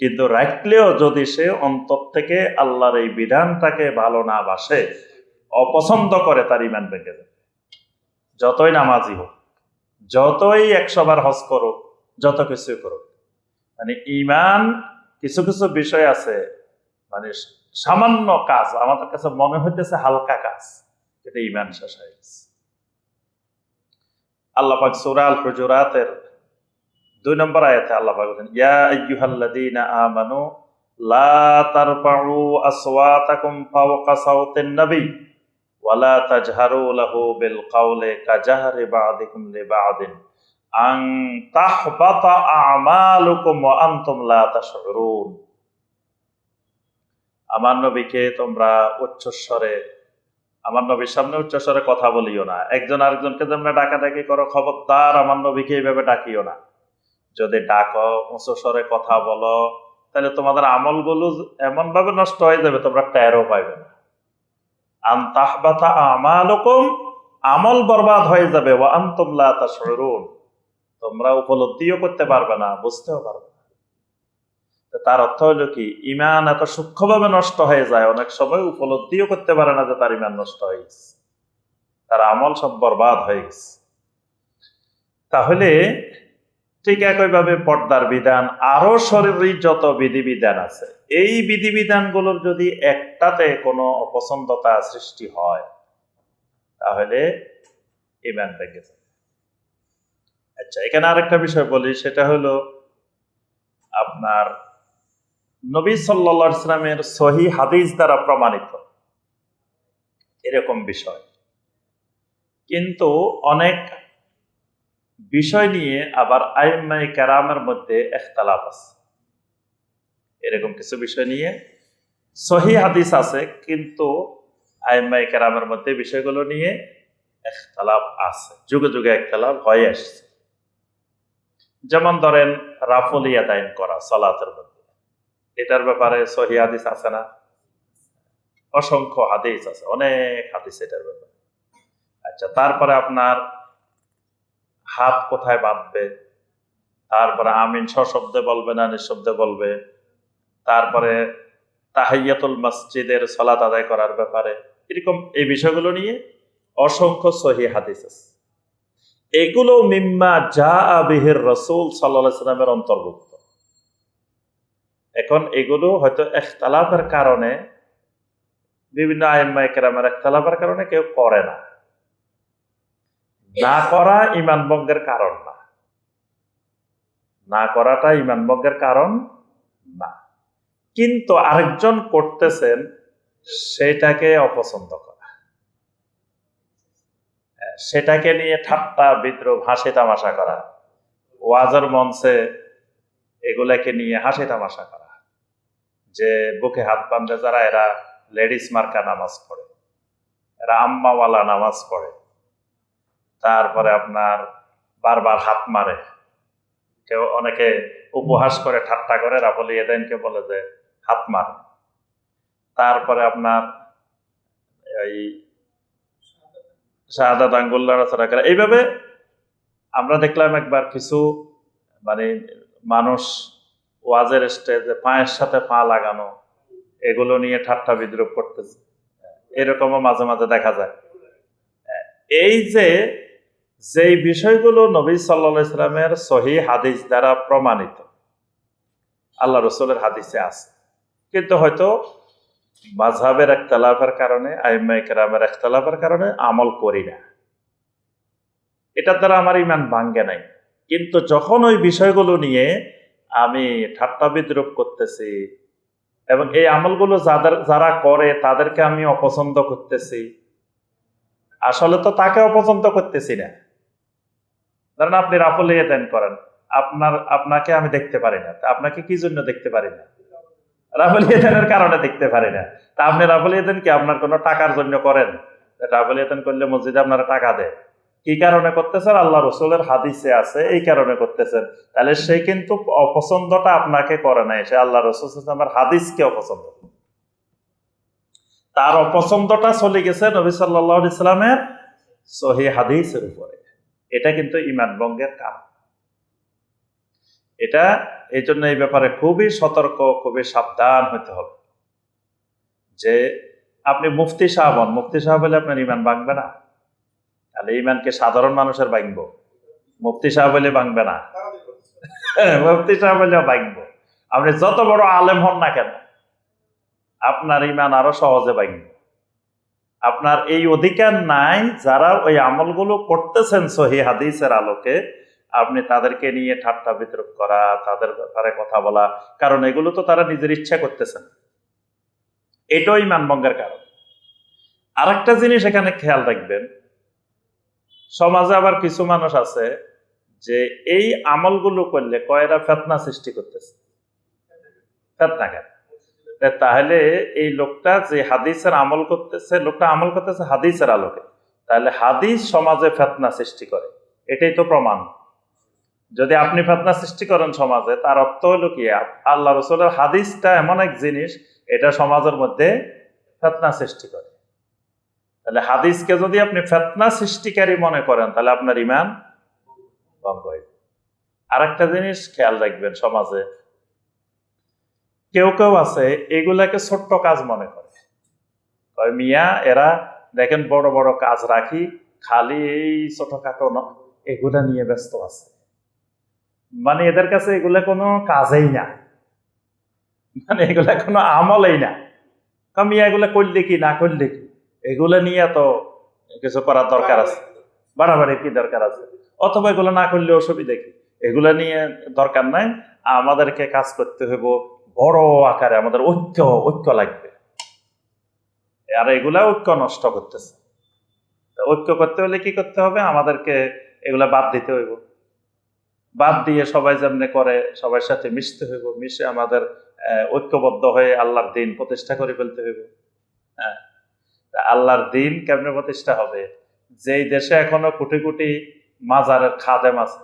কিন্তু রাখলেও যদি সে অন্তর থেকে আল্লাহর এই বিধানটাকে ভালো না বাসে, অপছন্দ করে, তার ঈমান ভেঙে যাবে। যতই নামাজি হোক, যতই 100 বার হজ করুক, যত কিছু করুক, মানে ঈমান কিছু কিছু বিষয় আছে, মানে সামান্য কাজ আমাদের কাছে মনে হইতেছে হালকা কাজ, এটা ঈমান শেষ হয়ে গেছে। আল্লাহ পাক সূরা আল হুজুরাতের 2 নম্বর আয়াতে আল্লাহ পাক বলেন ইয়া আইয়ুহাল্লাযীনা আমানু লা তারফাউ আসওয়াতাকুম ফাওকা সাওতিন নবী ওয়া লা তাজহারু লাহু বিল কাওলি কাজাহরি বা'দিকুম লিবা'দিন আন তাহবাতা আমালুকুম ওয়া আনতুম লা তাশউরুন। আমার নবীকে তোমরা উচ্চস্বরে, আমার নবীর সামনে উচ্চস্বরে কথা বলিও না। একজন আরেকজনকে তোমরা ডাকাডাকি করো, খবরদার আমার নবীকে এইভাবে ডাকিও না। যদি ডাকো, উঁচু স্বরে কথা বলো, তাহলে তোমাদের আমলগুলো এমন ভাবে নষ্ট হয়ে যাবে তোমরা টেরও পাইবে না। আন তাহবাতা আমালুকুম, আমল বরবাদ হয়ে যাবে, ওয়া আনতুম লা তাশউরুন, তোমরা উপলব্ধিও করতে পারবে না, বুঝতেও পারবে না। তার অর্থ হলো কি, ঈমান এত সূক্ষ্মভাবে নষ্ট হয়ে যায়, অনেক সময় উপলব্ধিও করতে পারে না যে তার ঈমান নষ্ট হয়ে গেছে, তার আমল সব বরবাদ হয়ে গেছে। তাহলে ঠিক একইভাবে পর্দার বিধান, আরো শরীরের যত বিধিবিধান আছে, এই বিধিবিধানগুলোর যদি একটাতে কোনো অপছন্দতা সৃষ্টি হয় তাহলে ঈমান ভেঙে যায়। আচ্ছা, এখানে আরেকটা বিষয় বলি, সেটা হলো আপনার নবী সাল্লাল্লাহু আলাইহি ওয়াসাল্লামের সহিহ হাদিস দ্বারা প্রমাণিত এরকম বিষয়, কিন্তু অনেক বিষয় নিয়ে আবার আইম্মায়ে কেরামের মধ্যে ইখতিলাফ আছে। এরকম কিছু বিষয় নিয়ে সহিহ হাদিস আছে, কিন্তু আইম্মায়ে কেরামের মধ্যে বিষয়গুলো নিয়ে ইখতিলাফ আছে, যুগে যুগে ইখতিলাফ হয়ে আসছে। যেমন ধরেন রাফুল ইয়াদাইন করা সালাতের মধ্যে, এটার ব্যাপারে সহিহ হাদিস আছে না? অসংখ্য হাদিস আছে, অনেক হাদিস এটার ব্যাপারে। আচ্ছা, তারপরে আপনার হাত কোথায় বাঁধবে, তারপরে আমিন সশব্দে বলবে না নিঃশব্দে বলবে, তারপরে তাহিয়াতুল মসজিদের সালাত আদায় করার ব্যাপারে, এরকম এই বিষয়গুলো নিয়ে অসংখ্য সহিহ হাদিস আছে। এগুলো মিম্মা জাআ বিহির রাসূল সাল্লাল্লাহু আলাইহি ওয়াসাল্লামের অন্তর্ভুক্ত। এখন এগুলো হয়তো ইখতিলাফের কারণে, বিভিন্ন আইম্মায়ে কেরামের ইখতিলাফের কারণে কেউ করে না। না করা ঈমান ভঙ্গের কারণ না, না করাটা ঈমান ভঙ্গের কারণ না, কিন্তু আরেকজন করতেছেন সেটাকে অপছন্দ করা, সেটাকে নিয়ে ঠাট্টা বিদ্রুপ হাসি তামাশা করা, ওয়াজের মঞ্চে এগুলাকে নিয়ে হাসি তামাশা করা, যে বুকে হাত বাঁধে যারা, এরা লেডিস মার্কা নামাজ পড়ে, এরা আম্মাওয়ালা নামাজ পড়ে, তারপরে আপনার বারবার হাত মারে, কেউ অনেকে উপহাস করে ঠাট্টা করে রাফুল ইয়াদাইনকে বলে যে হাত মারে, তারপরে আপনার এই শাহাদাত আঙ্গুল নাড়াচাড়া করে। এইভাবে আমরা দেখলাম একবার কিছু মানে মানুষ ওয়াজের স্টেজে পায়ের সাথে পা লাগানো, এগুলো নিয়ে ঠাট্টা বিদ্রুপ করতেছে, এরকমও মাঝে মাঝে দেখা যায়। এই যেই বিষয়গুলো নবী সাল্লাল্লাহু আলাইহি ওয়াসাল্লামের সহিহ হাদিস দ্বারা প্রমাণিত, আল্লাহ রাসূলের হাদিসে আছে, কিন্তু হয়তো মাযহাবের ইখতিলাফের কারণে, আইম্মায়ে কেরামের ইখতিলাফের কারণে আমল করি না, এটার দ্বারা আমার ঈমান ভাঙ্গে নাই। কিন্তু যখন ওই বিষয়গুলো নিয়ে আমি ঠাট্টা বিদ্রুপ করতেছি এবং এই আমলগুলো যারা করে তাদেরকে আমি অপছন্দ করতেছি, আসলে তো তাকে অপছন্দ করতেছি না। ধরেন আপনি রাফুল ইয়াদাইন করেন, আপনাকে আমি দেখতে পারি না, তা আপনাকে কি জন্য দেখতে পারি না? রাফুল ইয়াদাইনের কারণে দেখতে পারি না। তা আপনি রাফুল ইয়াদাইন কি আপনার কোনো টাকার জন্য করেন? রাফুল ইয়াদাইন করলে মসজিদে আপনারা টাকা দেয়, কি কারণে করতেছেন? আল্লাহ রাসূলের হাদিসে আছে এই কারণে করতেছেন। তাহলে সে কিন্তু অপছন্দটা আপনাকে করে নাই, সে আল্লাহ রাসূলের হাদিসকে অপছন্দ, তার অপছন্দটা চলে গেছে নবী সাল্লাল্লাহু আলাইহি ওয়াসাল্লামের সহিহ হাদিসের উপরে। এটা কিন্তু ঈমান ভঙ্গের কারণ। এটা এই জন্য এই ব্যাপারে খুবই সতর্ক, খুবই সাবধান হতে হবে। যে আপনি মুফতি সাহেব হন, মুফতি সাহেব হলে আপনার ঈমান ভাঙবে না? তাহলে ঈমানকে সাধারণ মানুষের ভাঙব, মুফতি সাহেব হলে ভাঙবে না? মুফতি সাহেব হলে ভাঙব। আপনি যত বড় আলেম হন না কেন, আপনার ঈমান আরো সহজে ভাঙবে। আপনার এই অধিকার নাই, যারা ওই আমলগুলো করতেছেন সহিহ হাদিসের আলোকে, আপনি তাদেরকে নিয়ে ঠাট্টা বিদ্রুপ করা, তাদের ব্যাপারে কথা বলা, কারণ এগুলো তো তারা নিজের ইচ্ছা করতেছেন, এটাও ঈমান ভঙ্গের কারণ। আরেকটা জিনিস এখানে খেয়াল রাখবেন, সমাজে আবার কিছু মানুষ আছে যে এই আমলগুলো করলে কয়েরা ফিতনা সৃষ্টি করতেছে। ফিতনা কেন? তাহলে এই লোকটা যে হাদিসের আমল করতেছে, লোকটা আমল করতেছে হাদিসের আলোকে, তাহলে হাদিস সমাজে ফিতনা সৃষ্টি করে, এটাই তো প্রমাণ। যদি আপনি ফিতনা সৃষ্টি করেন সমাজে, তার অর্থ হলো কি আল্লাহ রাসূলের হাদিসটা এমন এক জিনিস, এটা সমাজের মধ্যে ফিতনা সৃষ্টি করে। তাহলে হাদিসকে যদি আপনি ফিতনা সৃষ্টিকারী মনে করেন, তাহলে আপনার ঈমান ভঙ্গ হইবে। আরেকটা জিনিস খেয়াল রাখবেন, সমাজে কেউ কেউ আছে এগুলাকে ছোট্ট কাজ মনে করে। মিয়া এরা দেখেন বড় বড় কাজ রাখি, খালি এই ছোটখাটো এগুলা নিয়ে ব্যস্ত আছে, মানে এদের কাছে এগুলা কোনো কাজেই না, মানে এগুলা কোনো আমলেই না। মিয়া এগুলা করলে কি না করলে কি, এগুলা নিয়ে তো কিছু করার দরকার আছে, বাড়াবাড়ি কি দরকার আছে? অথবা এগুলো না করলে অসুবিধা কি? এগুলো নিয়ে দরকার নাই। আমাদেরকে কাজ করতে হইব বড় আকারে, আমাদের ঐক্য লাগবে। আর এগুলা ঐক্য নষ্ট করতেছে। ঐক্য করতে হলে কি করতে হবে? আমাদেরকে এগুলা বাদ দিতে হইব। বাদ দিয়ে সবাই যেমনি করে সবার সাথে মিশতে হইব, মিশে আমাদের ঐক্যবদ্ধ হয়ে আল্লাহর দিন প্রতিষ্ঠা করে ফেলতে হইব। হ্যাঁ, আল্লাহর দিন কেমনে প্রতিষ্ঠা হবে? যেই দেশে এখনো কোটি কোটি মাজারের খাদেম আছে,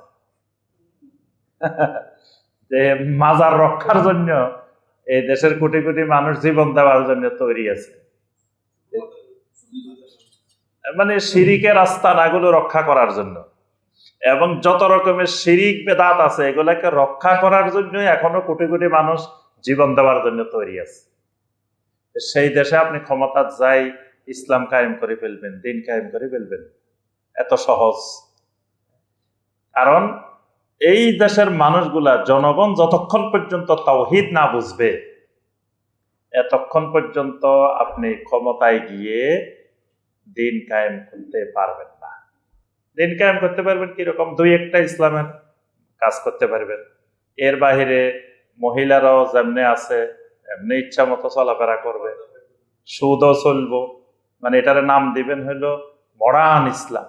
যে মাজার রক্ষার জন্য এই দেশের কোটি কোটি মানুষ জীবন দেওয়ার জন্য তৈরি আছে, মানে শিরিকের আস্তানাগুলো রক্ষা করার জন্য, এবং যত রকমের শিরিক বেদাত আছে এগুলাকে রক্ষা করার জন্য এখনো কোটি কোটি মানুষ জীবন দেওয়ার জন্য তৈরি আছে। সেই দেশে আপনি ক্ষমতা যাই ইসলাম কায়েম করে ফেলবেন, দিন কায়েম করে ফেলবেন, এত সহজ? কারণ এই দেশের মানুষগুলা, জনগণ যতক্ষণ পর্যন্ত তাওহীদ না বুঝবে এতক্ষণ পর্যন্ত আপনি ক্ষমতায় গিয়ে দিন কায়েম করতে পারবেন না। দিন কায়েম করতে পারবেন কিরকম? দুই একটা ইসলামের কাজ করতে পারবেন। এর বাহিরে মহিলারাও যেমনি আছে এমনি ইচ্ছা মতো চলাফেরা করবে, সুদও চলবো, মানে এটার নাম দিবেন হইলো মডার্ন ইসলাম,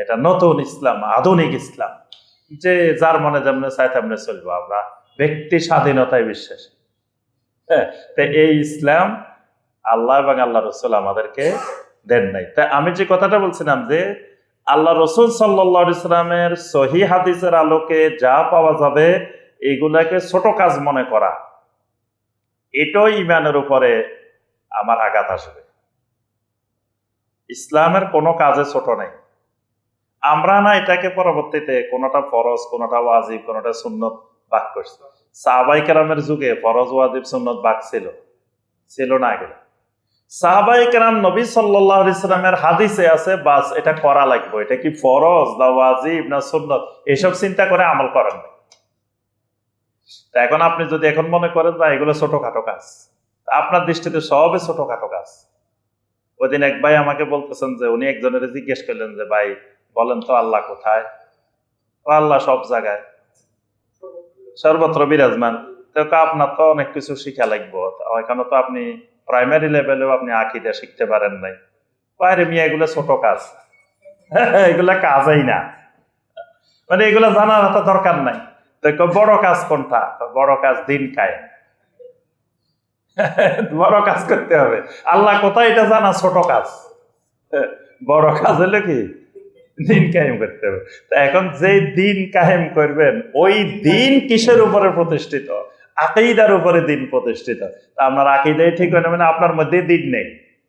এটা নতুন ইসলাম, আধুনিক ইসলাম, যে যার মনে যেমনি চাই তেমনি চলবো। আমরা ব্যক্তি স্বাধীনতায় বিশ্বাসী। হ্যাঁ, তো এই ইসলাম আল্লাহ এবং আল্লাহ রসুল আমাদেরকে দেন নাই। তাই আমি যে কথাটা বলছিলাম যে আল্লাহ রসুল সাল্লাল্লাহু আলাইহি সাল্লামের সহিহ হাদিসের আলোকে যা পাওয়া যাবে এগুলাকে ছোট কাজ মনে করা, এটাই ইমানের উপরে আমার আঘাত আসবে। ইসলামের কোনো কাজে ছোট নাই। আমরা না এটাকে পরবর্তীতে কোনোটা ফরজ, কোনোটা ওয়াজিব, কোনোটা সুন্নত ভাগ করছি। সাহাবায়ে কেরামের যুগে ফরজ, ওয়াজিব, সুন্নত ভাগ ছিল না। এগুলো সাহাবায়ে কেরাম নবী সাল্লাল্লাহু আলাইহি সাল্লামের হাদিসে আছে, বাস এটা করা লাগবে, এটা কি ফরজ না ওয়াজিব না সুন্নত এসব চিন্তা করে আমল করেন না। তা এখন আপনি যদি এখন মনে করেন না এগুলো ছোটখাটো কাজ, আপনার দৃষ্টিতে সবই ছোটখাটো কাজ। ওই দিন এক ভাই আমাকে বলতেছেন যে উনি একজনের জিজ্ঞেস করলেন যে ভাই বলেন তো আল্লাহ কোথায়? আল্লাহ সব জায়গায়, সর্বত্র বিরাজমান। তো আপনার তো অনেক কিছু শিখা লাগবে, এখানে তো আপনি প্রাইমারি লেভেলেও আপনি আকীদা শিখতে পারেন নাই। বাইরে মিয়া এগুলো ছোট কাজ, এগুলা কাজই না, মানে এগুলো জানার এত দরকার নাই। তো বড় কাজ কোনটা? বড় কাজ দিন কায়েম, বড় কাজ করতে হবে। আল্লাহ কোথায় এটা জানা ছোট কাজ, বড় কাজ হলো কি দিন কায়েম করতে হবে। তা এখন যে দিন কায়েম করবেন ওই দিন কিসের উপরে প্রতিষ্ঠিত? আকীদার উপরে দিন প্রতিষ্ঠিত। তা আপনার আকীদাই ঠিক হয় না, মানে আপনার মধ্যে দিন নেই,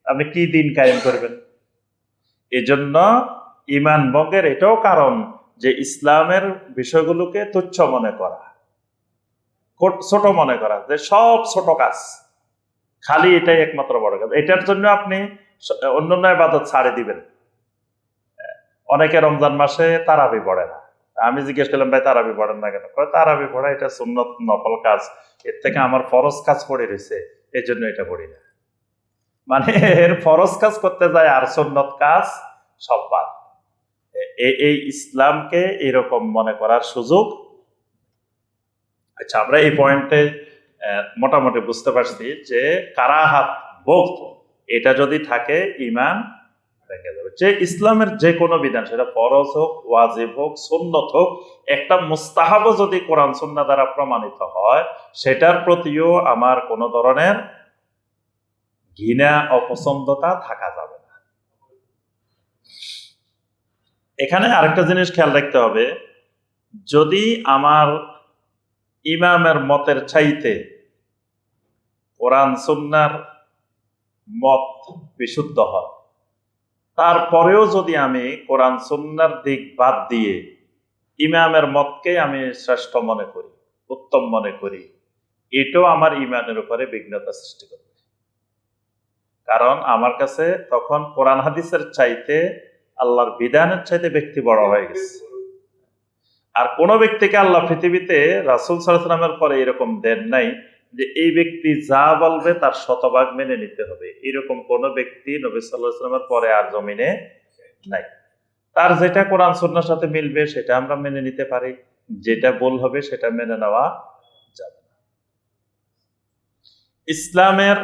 আপনি কি দিন কায়েম করবেন? এজন্য ঈমান ভঙ্গের এটাও কারণ যে ইসলামের বিষয়গুলোকে তুচ্ছ মনে করা, ছোট মনে করা, যে সব ছোট কাজ, খালি এটাই একমাত্র বড় কাজ। এটার জন্য আপনি অন্যান্য ইবাদত ছাড়ে দিবেন। অনেকে রমজান মাসে তারাবি পড়ে না। আমি জিজ্ঞেস করলাম ভাই তারাবি পড়েন না কেন? তারাবি পড়া এটা সুন্নত নফল কাজ, এর থেকে আমার ফরজ কাজ পড়ে রয়েছে, এই জন্য এটা পড়ি না। মানে এর ফরজ কাজ করতে যায় আর সুন্নত কাজ সব বাদ। এই ইসলামকে এরকম মনে করার সুযোগ। আচ্ছা, আমরা এই পয়েন্টে মোটামুটি বুঝতে পারছি যে কারাহাত বোধ এটা যদি থাকে ঈমান ভেঙে যাবে। যে ইসলামের যে কোনো বিধান, সেটা ফরজ হোক, ওয়াজিব হোক, সুন্নত হোক, একটা মুস্তাহাবও যদি কোরআন সুন্নাহ দ্বারা প্রমাণিত হয় সেটার প্রতিও আমার কোনো ধরনের ঘৃণা, অপছন্দতা থাকা যাবে না। এখানে আরেকটা জিনিস খেয়াল রাখতে হবে, যদি আমার ইমামের মতের চাইতে কোরআন সুন্নাহর মত বিশুদ্ধ হয়, তারপরেও যদি আমি কোরআন সুন্নাহর দিক বাদ দিয়ে ইমামের মতকে আমি শ্রেষ্ঠ মনে করি, উত্তম মনে করি, এটাও আমার ইমানের উপরে বিঘ্নতা সৃষ্টি করবে। কারণ আমার কাছে তখন কোরআন হাদিসের চাইতে আল্লাহর বিধানের চাইতে ব্যক্তি বড় হয়ে গেছে। আর কোন ব্যক্তিকে আল্লাহ পৃথিবীতে রাসূল সাল্লাল্লাহু আলাইহি ওয়াসাল্লামের পরে এরকম দেন নাই যে এই ব্যক্তি যা বলবে তার শতভাগ মেনে নিতে হবে, এরকম কোন ব্যক্তি নবী সাল্লাল্লাহু আলাইহি ওয়াসাল্লামের পরে আর জমিনে নাই। তার যেটা কোরআন সুন্নাহর সাথে মিলবে সেটা আমরা মেনে নিতে পারি, যেটা ভুল হবে সেটা মেনে নেওয়া যাবে না। ইসলামের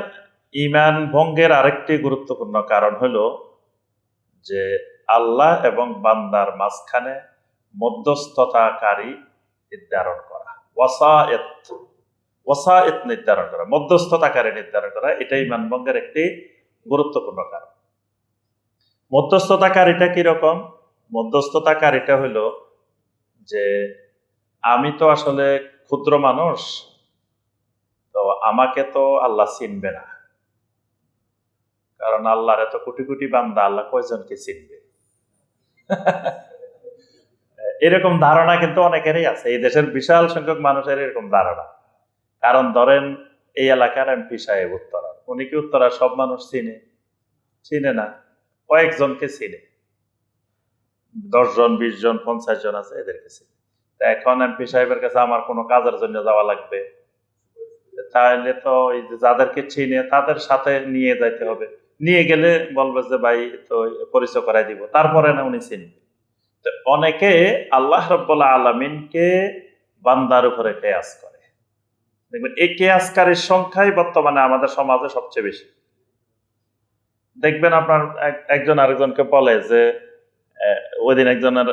ঈমান ভঙ্গের আরেকটি গুরুত্বপূর্ণ কারণ হলো যে আল্লাহ এবং বান্দার মাঝখানে মধ্যস্থতাকারী নির্ধারণ করা, ওয়াসায়েত নির্ধারণ করা, মধ্যস্থতাকারী নির্ধারণ করা, এটা ঈমান ভঙ্গের একটি গুরুত্বপূর্ণ কারণ। মধ্যস্থতাকারীটা কিরকম? মধ্যস্থতাকারীটা হলো যে আমি তো আসলে ক্ষুদ্র মানুষ, তো আমাকে তো আল্লাহ চিনবে না, কারণ আল্লাহর এত কোটি কোটি বান্দা, আল্লাহ কয়জনকে চিনবে? এরকম ধারণা কিন্তু অনেকেরই আছে, এই দেশের বিশাল সংখ্যক মানুষের এরকম ধারণা। কারণ ধরেন এই এলাকার এমপি সাহেব উত্তরা, উনি কি উত্তরা সব মানুষ চিনে না, কয়েকজনকে চিনে, 10 জন 20 জন 50 জন আছে, এদেরকে চিনে। তা এখন এমপি সাহেবের কাছে আমার কোনো কাজের জন্য যাওয়া লাগবে, তাহলে তো এই যে যাদেরকে চিনে তাদের সাথে নিয়ে যাইতে হবে, নিয়ে গেলে বলবে যে ভাই তো পরিচয় করাই দিব, তারপরে না উনি চিনবে। তো অনেকে আল্লাহ রাব্বুল আলামিনকে বান্দার উপরে কিয়াস করে। দেখবেন এই কিয়াসকারীর সংখ্যাই বর্তমানে আমাদের সমাজে সবচেয়ে বেশি। দেখবেন আপনার একজন আরেকজনকে বলে যে ওই দিন একজনের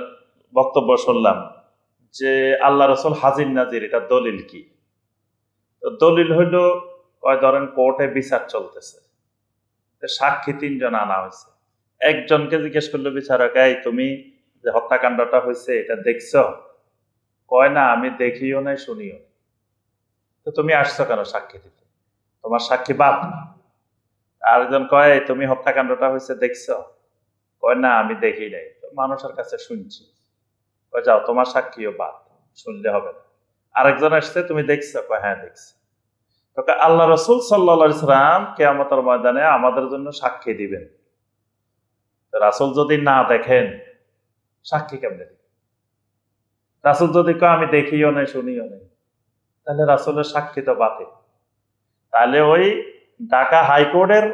বক্তব্য শুনলাম যে আল্লাহ রাসূল হাজির নাজির, এটা দলিল কি? তো দলিল হইল, ধরেন কোর্টে বিচার চলতেছে, সাক্ষী 3 জন আনা হয়েছে। একজনকে জিজ্ঞেস করলো বিচারক, এই তুমি যে হত্যাকাণ্ডটা হয়েছে এটা দেখছো? কয় না, আমি দেখিও নাই শুনিও নাই। তো তুমি আসছো কেন সাক্ষী দিতে? তোমার সাক্ষী বাদ। আরেকজন কয়, তুমি হত্যাকাণ্ডটা হয়েছে দেখছো? কয় না, আমি দেখি নাই, তো মানুষের কাছে শুনছি। কয় যাও, তোমার সাক্ষীও বাদ, শুনলে হবে না। আরেকজন আসছে, তুমি দেখছো? কয় হ্যাঁ দেখছি। তো আল্লাহ রাসূল সাল্লাল্লাহু আলাইহি ওয়াসাল্লাম কিয়ামতের ময়দানে আমাদের জন্য সাক্ষী দিবেন। রাসূল যদি না দেখেন, সাক্ষী কেমনে দিবেন? রাসূল যদি কয় আমি দেখিও নাই শুনিও নাই, তাহলে রাসূলের সাক্ষী তো বাতিল। তাহলে ওই ঢাকা হাইকোর্টের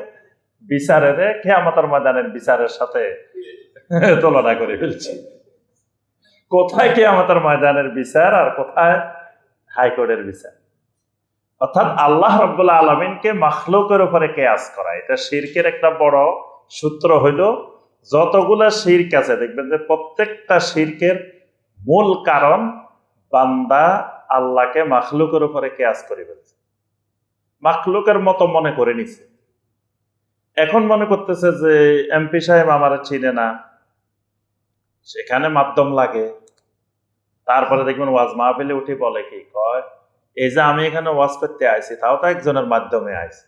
বিচারের কিয়ামতের ময়দানের বিচারের সাথে তুলনা করে ফেলছি। কোথায় কিয়ামতের ময়দানের বিচার আর কোথায় হাইকোর্টের বিচার? অর্থাৎ আল্লাহ রাব্বুল আলামিনকে মাখলুকের উপরে কিয়াস করা, এটা শিরকের একটা বড় সূত্র হইল। যতগুলা শিরক আছে দেখবেন যে প্রত্যেকটা শিরকের মূল কারণ বান্দা আল্লাহকে মাখলুকের উপরে কিয়াস করে ফেলছে, মাখলুকের মতো মনে করে নিছে। এখন মনে করতেছে যে এমপি সাহেব আমার চিনে না, সেখানে মাধ্যম লাগে। তারপরে দেখবেন ওয়াজ মাহফিলে উঠে বলে কি কয়, এই যে আমি এখানে ওয়াজ করতে আইছি, তাও তো একজনের মাধ্যমে আইছি।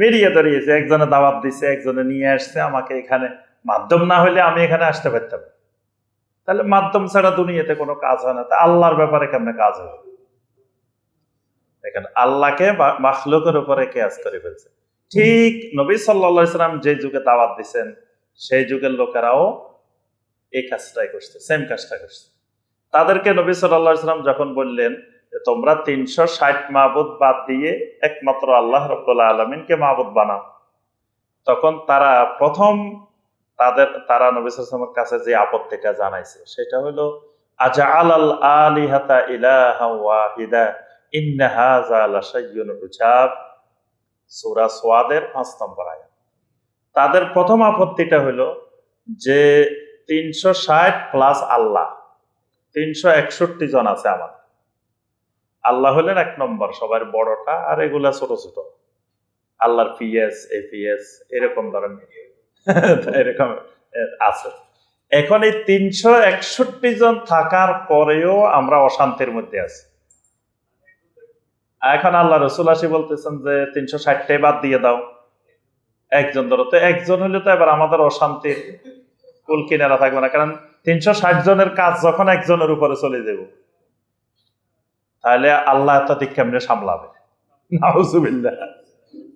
মিডিয়া ধরিয়েছে, একজনে দাওয়াত দিছে, একজনে নিয়ে আসছে আমাকে এখানে, মাধ্যম না হলে আমি এখানে আসতে পারতাম। তাহলে মাধ্যম ছাড়া দুনিয়াতে কোনো কাজ হয় না, তা আল্লাহর ব্যাপারে কেমনে কাজ হবে? দেখেন, আল্লাহকে মাখলুকের উপরে কিয়াস করে ফেলছে। ঠিক নবী সাল্লাল্লাহু আলাইহি ওয়াসাল্লাম যে যুগে দাওয়াত দিচ্ছেন, সেই যুগের লোকেরাও এই কাজটাই করছে, সেম কাজটা করছে। তাদেরকে নবী সাল্লাল্লাহু আলাইহি ওয়াসাল্লাম যখন বললেন যে তোমরা 360 মাবুদ বাদ দিয়ে একমাত্র আল্লাহ রাব্বুল আলামিনকে মাবুদ বানাও, তখন তারা প্রথম তারা নবী সাল্লাল্লাহু আলাইহি ওয়াসাল্লামের কাছে যে আপত্তিটা জানাইছে সেটা হলো, আজআলাল আলিহাতা ইলাহা ওয়াহিদা ইন্না হাযা লাশাইউন উজাব, সূরা সোয়াদের 5 নম্বর আয়াত। তাদের প্রথম আপত্তিটা হলো যে 360 প্লাস আল্লাহ, 361 জন আছে আমাদের। আল্লাহ হলেন 1 নম্বর, সবার বড়টা, আর এগুলা ছোট ছোট। আল্লাহর পিএস, এপিএস এরকম ধরনের এরকম আছে। এখন এই 361 জন থাকার পরেও আমরা অশান্তির মধ্যে আছি। এখন আল্লাহ রাসূল আসি বলতেছেন যে 360টাই বাদ দিয়ে দাও, একজন ধরো। তো একজন হলে তো এবার আমাদের অশান্তির কুল কিনারা থাকবে না, কারণ 360 জনের কাজ যখন একজনের উপরে চলে যাব, তাহলে আল্লাহ এত দিক কেমনে সামলাবে? নাউজুবিল্লাহ।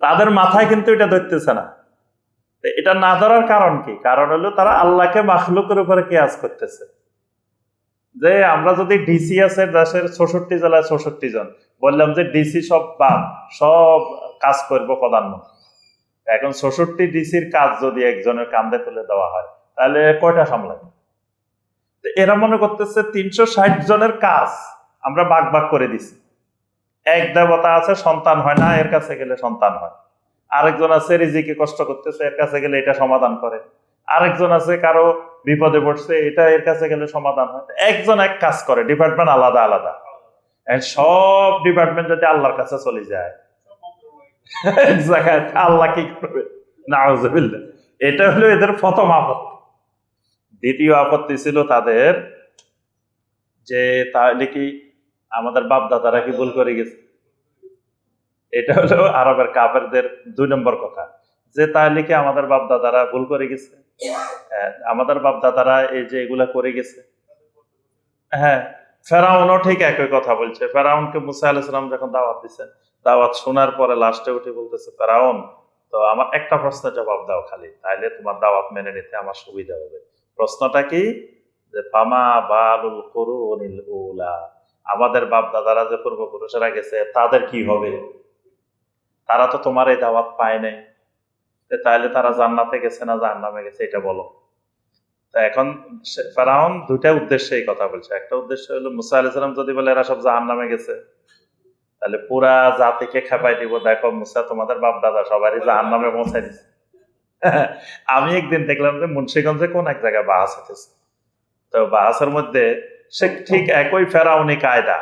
তাদের মাথায় কিন্তু এটা ধরতেছে না। এটা না ধরার কারণ কি? কারণ হলো তারা আল্লাহকে মাখলুকের উপরে কিয়াস করতেছে। যে আমরা যদি ডিসি আছে দেশের 64 জেলায় 64 জন, বললাম যে ডিসি সব কাজ করবো প্রধানমন্ত্রী, এখন 66 ডিসির কাজ যদি একজনের কাঁধে তুলে দেওয়া হয় তাহলে কয়টা সামলায়? তো এরা মনে করতেছে 360 জনের কাজ আমরা ভাগ ভাগ করে দিছি। এক দেবতা আছে সন্তান হয় না, এর কাছে গেলে সন্তান হয়। আরেকজন আছে রিজিকে কষ্ট করতেছে, এর কাছে গেলে এটা সমাধান করে। আরেকজন আছে কারো বিপদে পড়ছে, এটা এর কাছে গেলে সমাধান হয়। একজন এক কাজ করে, ডিপার্টমেন্ট আলাদা আলাদা। সব ডিপার্টমেন্ট যদি আল্লাহর কাছে চলে যায় এক জায়গায়, আল্লাহ কি করবে? নাউজুবিল্লাহ। এটা হলো এদের প্রথম আপত্তি। দ্বিতীয় আপত্তি ছিল তাদের যে তাহলে কি আমাদের বাপ দাদারা কি ভুল করে গেছে? এটা হলো আরবের কাফেরদের 2 নম্বর কথা, যে তাহলে কি আমাদের বাপ দাদারা ভুল করে গেছে? আমাদের বাপ দাদারা এই যে এগুলা করে গেছে। হ্যাঁ, ফেরাউনও ঠিক একই কথা বলছে। ফেরাউনকে মুসা আলাইহিস সালাম যখন দাওয়াত দিচ্ছেন, দাওয়াত শোনার পরে লাস্টে উঠে বলতেছে, ফেরাউন তো আমার একটা প্রশ্নের জবাব দাও খালি, তাইলে তোমার দাওয়াত মেনে নিতে আমার সুবিধা হবে। প্রশ্নটা কি? যে ফামা বালুল কুরুনিল উলা, আমাদের বাপ দাদারা যে পূর্বপুরুষেরা গেছে তাদের কি হবে? তারা তো তোমার এই দাওয়াত পায় নাই, তাইলে তারা জান্নাতে গেছে না জাহান্নামে গেছে এটা বলো। তা এখন ফেরাউন 2টা উদ্দেশ্যে এই কথা বলছে। একটা উদ্দেশ্য হলো মুসা আলাইহিস সালাম যদি বলে এরা সব জাহান্নামে গেছে, তাহলে পুরা জাতিকে খেপাই দিব, দেখো মুসা তোমাদের বাপ দাদা সবারই জাহান্নামে পৌঁছাই দিচ্ছে। আমি একদিন দেখলাম যে মুন্সিগঞ্জে কোন এক জায়গায় বাহাস হতেছে, তো বাহাসের মধ্যে সে ঠিক একই ফেরাউনি কায়দা,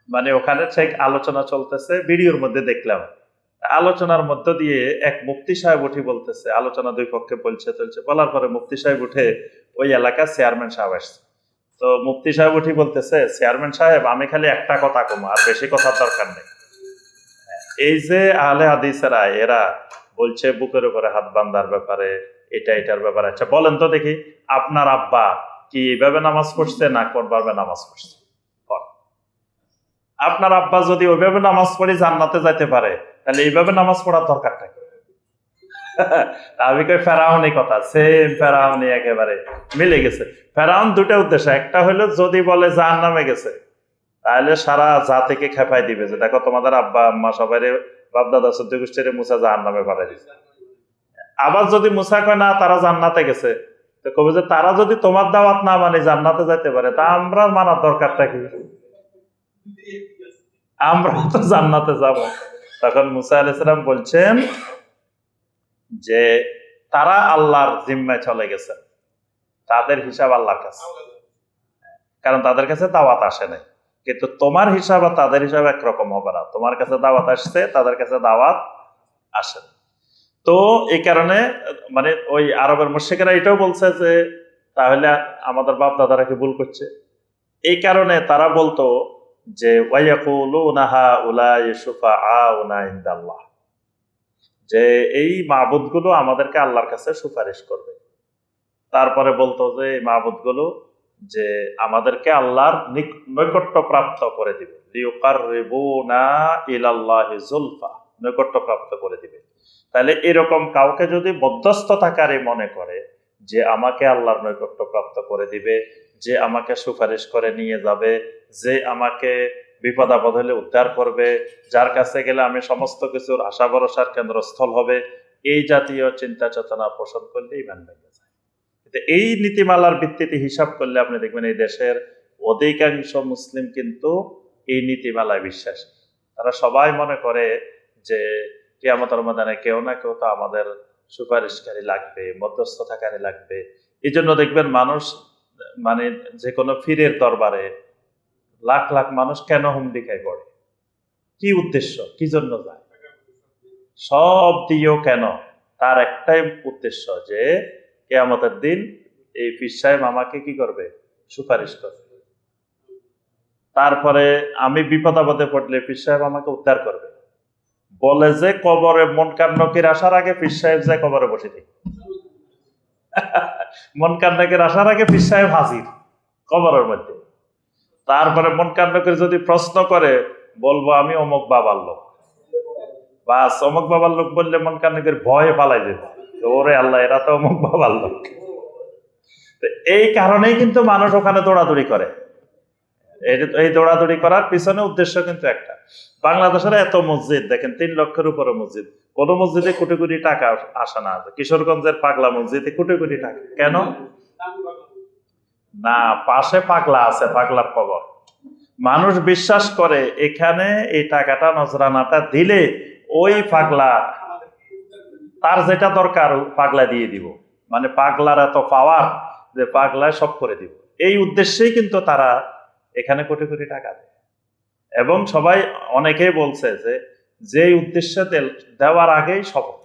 মানে ওখানে ঠিক আলোচনা চলতেছে, ভিডিওর মধ্যে দেখলাম। আলোচনার মধ্য দিয়ে এক মুফতি সাহেব উঠে বলতেছে, আলোচনা 2 পক্ষে বলছে বলার পরে মুফতি সাহেব উঠে, ওই এলাকার চেয়ারম্যান সাহেব আসছে, তো মুফতি সাহেব উঠে বলতেছে, চেয়ারম্যান সাহেব আমি খালি একটা কথা কমো, আর বেশি কথার দরকার নেই। এই যে আহলে হাদিসেরা এরা বলছে বুকের উপরে হাত বান্ধার ব্যাপারে, এটার ব্যাপারে, আচ্ছা বলেন তো দেখি আপনার আব্বা কি এইভাবে নামাজ পড়ছে না কোনভাবে নামাজ পড়ছে? আপনার আব্বা যদি ওইভাবে নামাজ পড়ে জান্নাতে যাইতে পারে, তাহলে এইভাবে নামাজ পড়ার দরকারটা কি? আমি কই ফেরাউনি কথা, সেম ফেরাউনি একেবারে মিলে গেছে। ফেরাউন 2টা উদ্দেশ্য, একটা হলো যদি বলে জাহান্নামে গেছে তাহলে সারা জাতিকে খেপাই দিবে, যে দেখো তোমাদের আব্বা আম্মা সবাই বাপ দাদা 14 গোষ্ঠীর মুসা জাহান্নামে পাঠাই দিচ্ছে। আবার যদি মুসা কয় না তারা জান্নাতে গেছে, তো কবে যে তারা যদি তোমার দাওয়াত না মানে জান্নাতে যাইতে পারে, তা আমরা মানার দরকারটা কি? আমরা তো জান্নাতে যাব। তখন মুসা আলাইহিস সালাম বলছেন যে তারা আল্লাহর জিম্মায় চলে গেছে, তাদের হিসাব আল্লাহর কাছে, কারণ তাদের কাছে দাওয়াত আসে নাই। কিন্তু তোমার হিসাব আর তাদের হিসাব একরকম হবে না, তোমার কাছে দাওয়াত আসছে, তাদের কাছে দাওয়াত আসে না। তো এই কারণে মানে ওই আরবের মুশরিকরা এটাও বলছে যে তাহলে আমাদের বাপ দাদারা কি ভুল করছে। এই কারণে তারা বলতো যে যে এই মাবুদগুলো আমাদেরকে আল্লাহর কাছে সুপারিশ করবে। তারপরে বলতো যে এই মাবুদগুলো যে আমাদেরকে আল্লাহর নৈকট্য প্রাপ্ত করে দিবে, নৈকট্য প্রাপ্ত করে দিবে। তাহলে এরকম কাউকে যদি মধ্যস্থতাকারী মনে করে যে আমাকে আল্লাহর নৈকট্য প্রাপ্ত করে দিবে, যে আমাকে সুপারিশ করে নিয়ে যাবে, যে আমাকে বিপদ আপদ হলে উদ্ধার করবে, যার কাছে গেলে আমি সমস্ত কিছুর আশা ভরসার কেন্দ্রস্থল হবে, এই জাতীয় চিন্তা চেতনা পোষণ করলে ইমান ভেঙে যায়। কিন্তু এই নীতিমালার ভিত্তিতে হিসাব করলে আপনি দেখবেন এই দেশের অধিকাংশ মুসলিম কিন্তু এই নীতিমালায় বিশ্বাসী। তারা সবাই মনে করে যে কিয়ামতের ময়দানে কেউ না কেউ তো আমাদের সুপারিশকারী লাগবে, মধ্যস্থতাকারী লাগবে। এই জন্য দেখবেন মানুষ মানে যে কোনো পীরের দরবারে লাখ লাখ মানুষ কেন হুমড়ি খায় পড়ে, কি উদ্দেশ্য, কি জন্য যায়? সব দিয়েও কেন? তার একটাই উদ্দেশ্য যে কিয়ামতের দিন এই পীর সাহেব আমাকে কি করবে? সুপারিশ করবে। তারপরে আমি বিপদ আপদে পড়লে পীর সাহেব আমাকে উদ্ধার করবে। বলে যে কবরে মনকার নকির আসার আগে পীর সাহেব যায় কবরে বসে থাকে। মনকার নকির আসার আগে পীর সাহেব হাজির কবরের মধ্যে। তারপরে মনকার নকির যদি প্রশ্ন করে বলবো আমি অমুক বাবার লোক, বাস অমুক বাবার লোক বললে মনকার নকির ভয়ে পালাই দেবে, ওরে আল্লাহ এরা তো অমুক বাবার লোক। এই কারণেই কিন্তু মানুষ ওখানে দৌড়াদৌড়ি করে। এই দৌড়াদৌড়ি করার পিছনে উদ্দেশ্য কিন্তু একটা। বাংলাদেশের এত মসজিদ দেখেন, 3 লক্ষের উপরে মসজিদ, কোন মসজিদে কোটি কোটি টাকা আসে না। কিশোরগঞ্জের পাগলা মসজিদে কোটি কোটি টাকা কেন? না, পাশে পাগলা আছে, পাগলার কবর। মানুষ বিশ্বাস করে এখানে এই টাকাটা নজরানাটা দিলে ওই পাগলা তার যেটা দরকার পাগলা দিয়ে দিব, মানে পাগলার এত পাওয়ার যে পাগলায় সব করে দিব। এই উদ্দেশ্যেই কিন্তু তারা এখানে কোটি কোটি টাকা দেয়। এবং সবাই অনেকেই বলছে যে যে উদ্দেশ্যে দেওয়ার আগেই শপথ।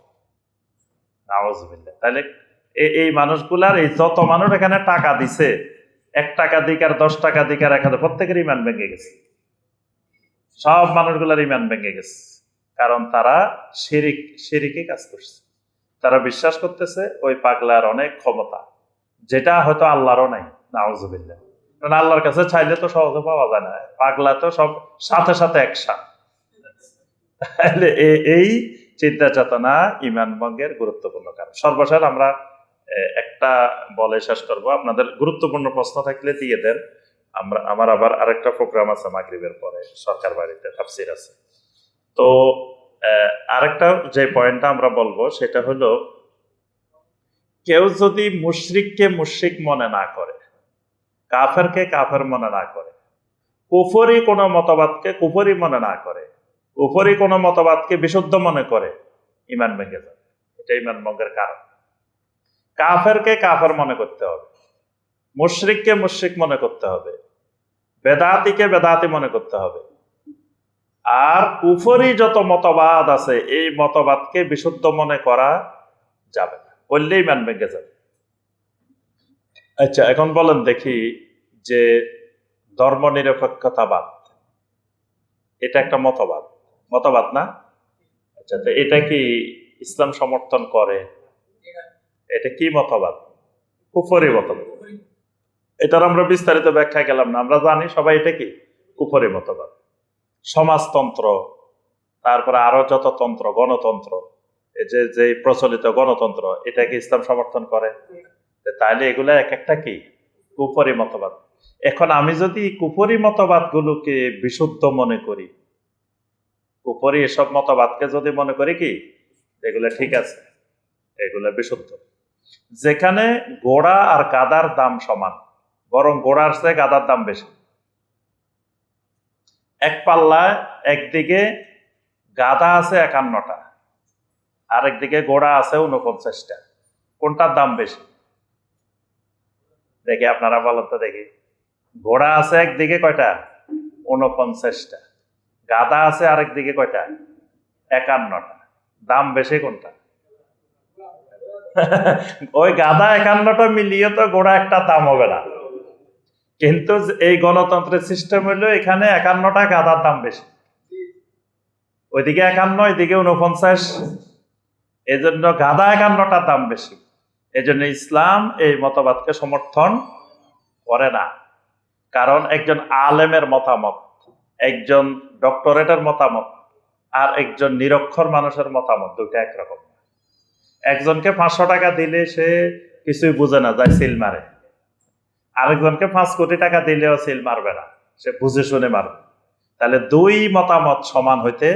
নাউজুবিল্লাহ। তাহলে এই মানুষগুলার, এই যত মানুষ এখানে টাকা দিছে, 1 টাকা দিক আর 10 টাকা দিক আর 1000, প্রত্যেকের ইমান ভেঙে গেছে। সব মানুষগুলার ইমান ভেঙে গেছে, কারণ তারা শিরিকে কাজ করছে। তারা বিশ্বাস করতেছে ওই পাগলার অনেক ক্ষমতা, যেটা হয়তো আল্লাহরও নাই। নাউজুবিল্লাহ। কারণ আল্লাহর কাছে চাইলে তো সহজে পাওয়া যায় না, পাগলা তো সব সাথে সাথে একসাথে। তাহলে এই চিন্তা চেতনা ইমান ভঙ্গের গুরুত্বপূর্ণ কারণ। সর্বশেষ আমরা একটা বলে শেষ করবো, আপনাদের গুরুত্বপূর্ণ প্রশ্ন থাকলে দিয়ে দেন। আমার আবার আরেকটা প্রোগ্রাম আছে মাগরিবের পরে, সরকার বাড়িতে তাফসীর আছে। তো আরেকটা যে পয়েন্টটা আমরা বলবো সেটা হলো, কেউ যদি মুশরিককে মুশরিক মনে না করে, কাফেরকে কাফের মনে না করে, কুফরি কোনো মতবাদকে কুফরি মনে না করে, কুফরি কোনো মতবাদকে বিশুদ্ধ মনে করে, ইমান ভেঙে যাবে। এটা ইমান ভঙ্গের কারণ। কাফেরকে কাফের মনে করতে হবে, মুশরিককে মুশরিক মনে করতে হবে, বেদাতিকে বেদাতি মনে করতে হবে। আর কুফরি যত মতবাদ আছে এই মতবাদকে বিশুদ্ধ মনে করা যাবে না, বললেই ইমান ভেঙে যাবে। আচ্ছা, এখন বলেন দেখি যে ধর্মনিরপেক্ষতাবাদ এটা একটা মতবাদ না? আচ্ছা, তো এটা কি ইসলাম সমর্থন করে? এটা কি মতবাদ? কুফরি মতবাদ। এটার আমরা বিস্তারিত ব্যাখ্যা গেলাম না, আমরা জানি সবাই এটা কি কুফরি মতবাদ। সমাজতন্ত্র, তারপরে আরো যত তন্ত্র, গণতন্ত্র, যে প্রচলিত গণতন্ত্র, এটা কি ইসলাম সমর্থন করে? তাহলে এগুলা এক একটা কি কুফরি মতবাদ। এখন আমি যদি কুফরি মতবাদ গুলোকে বিশুদ্ধ মনে করি, কুফরি এসব মতবাদকে যদি মনে করি কি এগুলা ঠিক আছে, এগুলা বিশুদ্ধ, যেখানে ঘোড়া আর গাদার দাম সমান, বরং ঘোড়ার চেয়ে গাদার দাম বেশি। এক পাল্লায় একদিকে গাধা আছে 51টা, আরেকদিকে ঘোড়া আছে 49টা, কোনটার দাম বেশি? দেখি আপনারা বলেন তো দেখি। ঘোড়া আছে একদিকে কয়টা? 49টা। গাধা আছে আরেকদিকে কয়টা? 51টা। দাম বেশি কোনটা? ওই গাধা 51টা মিলিয়ে তো ঘোড়া একটা দাম হবে না। কিন্তু এই গণতন্ত্রের সিস্টেম হইলো এখানে 51টা গাধার দাম বেশি, ওইদিকে 51, এদিকে 49, এই জন্য গাধা 51টার দাম বেশি। এই জন্য ইসলাম এই মতবাদকে সমর্থন করে না। কারণ একজন আলেমের মতামত, একজন ডক্টরেটের মতামত আর একজন নিরক্ষর মানুষের মতামত দুইটা একরকম। একজনকে 500 টাকা দিলে সে কিছুই বুঝে না, যায় সিল মারে। আরেকজনকে 5 কোটি টাকা দিলেও সিল মারবে না, সে বুঝে শুনে মারবে। তাহলে দুই মতামত সমান হইতে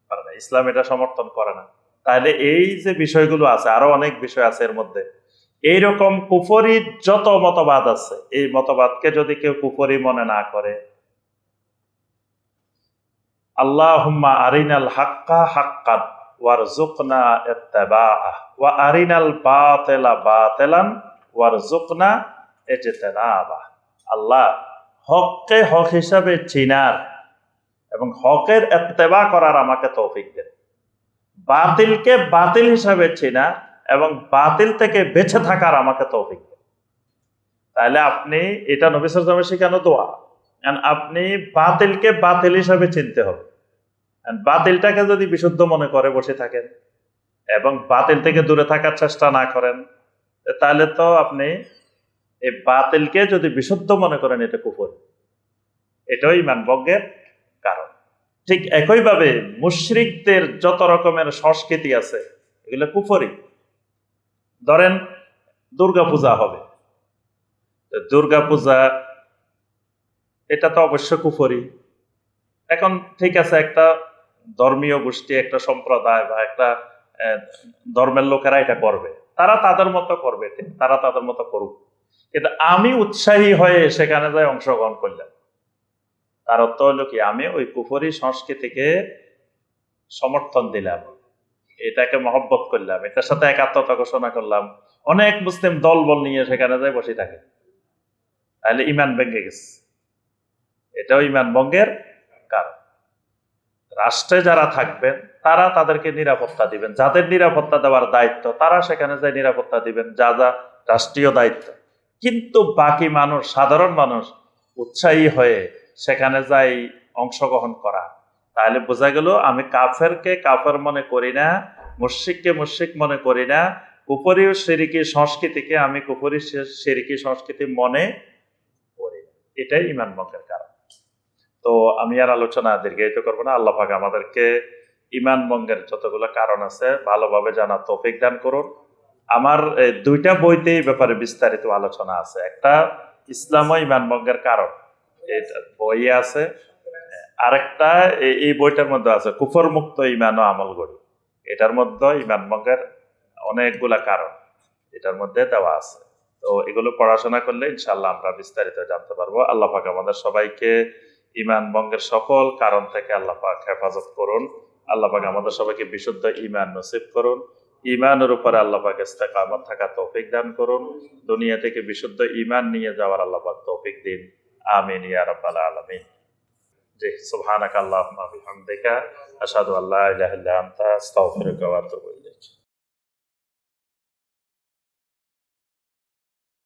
পারে না, ইসলাম এটা সমর্থন করে না। তাহলে এই যে বিষয়গুলো আছে, আরো অনেক বিষয় আছে এর মধ্যে, এইরকম কুফরি যত মতবাদ আছে, এই মতবাদকে যদি কেউ কুফরি মনে না করে, আল্লাহুম্মা আরিনাল হাক্কা হাক্কান ওয়ারযুকনা ইত্তিবাআহ ওয়া আরিনাল বাতিলা বাতিলান ওয়ারযুকনা ইজতিনাবাহ। আল্লাহ হককে হক হিসাবে চিনার এবং হকের ইত্তেবা করার আমাকে তৌফিক দেন, বাতিলকে বাতিল হিসাবে চিনা এবং বাতিল থেকে বেঁচে থাকার আমাকে তৌফিক দেন। তাহলে আপনি, এটা নবী সাল্লাল্লাহু আলাইহি ওয়াসাল্লামের শেখানো দোয়া, আপনি বাতিলকে বাতিল হিসাবে চিনতে হবে। বাতিলটাকে যদি বিশুদ্ধ মনে করে বসে থাকেন এবং বাতিল থেকে দূরে থাকার চেষ্টা না করেন, তাহলে তো আপনি এই বাতিলকে যদি বিশুদ্ধ মনে করেন, এটা কুফর, এটাই ইমান ভঙ্গের কারণ। ঠিক একইভাবে মুশরিকদের যত রকমের সংস্কৃতি আছে এগুলো কুফরি। ধরেন দুর্গাপূজা হবে, দুর্গাপূজা এটা তো অবশ্য কুফরি। এখন ঠিক আছে, একটা ধর্মীয় গোষ্ঠী, একটা সম্প্রদায় বা একটা ধর্মের লোকেরা এটা করবে, তারা তাদের মতো করবে, তারা তাদের মতো করুক, কিন্তু আমি উৎসাহী হয়ে সেখানে যাই অংশগ্রহণ করলাম, তার অর্থ হলো কি আমি ওই কুফরি সংস্কৃতিকে সমর্থন দিলাম, এটাকে মহব্বত করলাম, এটার সাথে একাত্মতা ঘোষণা করলাম, অনেক মুসলিম দলবল নিয়ে সেখানে যাই বসে থাকে, তাহলে ইমান ভেঙে গেছে। এটাও ইমান ভঙ্গের কারণ। রাষ্ট্রে যারা থাকবেন তারা তাদেরকে নিরাপত্তা দিবেন, যাদের নিরাপত্তা দেওয়ার দায়িত্ব তারা সেখানে যায় নিরাপত্তা দিবেন, যা যা রাষ্ট্রীয় দায়িত্ব। কিন্তু বাকি মানুষ, সাধারণ মানুষ উৎসাহী হয়ে সেখানে যাই অংশগ্রহণ করা, তাহলে বোঝা গেল আমি কাফেরকে কাফের মনে করি না, মুশরিককে মুশরিক মনে করি না, কুফরি ও শিরকি সংস্কৃতিকে আমি কুফরি শিরকি সংস্কৃতি মনে করি না। এটাই ইমান ভঙ্গের কারণ। তো আমি আর আলোচনা দীর্ঘায়িত করবো না। আল্লাহ পাক আমাদেরকে ইমান ভঙ্গের যতগুলো কারণ আছে ভালোভাবে জানার তৌফিক দান করুন। আমার দুইটা বইতে এই ব্যাপারে বিস্তারিত আলোচনা আছে। একটা ইসলাম ও ইমান ভঙ্গের কারণ, এটা বইয়ে আছে। আরেকটা এই বইটার মধ্যে আছে কুফর মুক্ত ইমান ও আমল গড়ি, এটার মধ্যে ইমান ভঙ্গের অনেকগুলা কারণ এটার মধ্যে দেওয়া আছে। তো এগুলো পড়াশোনা করলে ইনশাআল্লাহ আমরা বিস্তারিত জানতে পারবো। আল্লাহ পাক আমাদের সবাইকে ইমান ভঙ্গের সকল কারণ থেকে আল্লাহ পাক হেফাজত করুন। আল্লাহ পাক আমাদের সবাইকে বিশুদ্ধ ইমান নসিব করুন। ইমানের উপরে আল্লাহ পাক ইস্তেকামত থাকা তৌফিক দান করুন। দুনিয়া থেকে বিশুদ্ধ ইমান নিয়ে যাওয়ার আল্লাহ পাক তৌফিক দিন। আমিন ইয়া রাব্বাল আলামিন। জি, সুবহানাকা আল্লাহুম্মা বিহামদিকা আশহাদু আল্লা ইলাহা ইল্লা আনতা আস্তাগফিরুকা ওয়া আতুবু ইলাইক।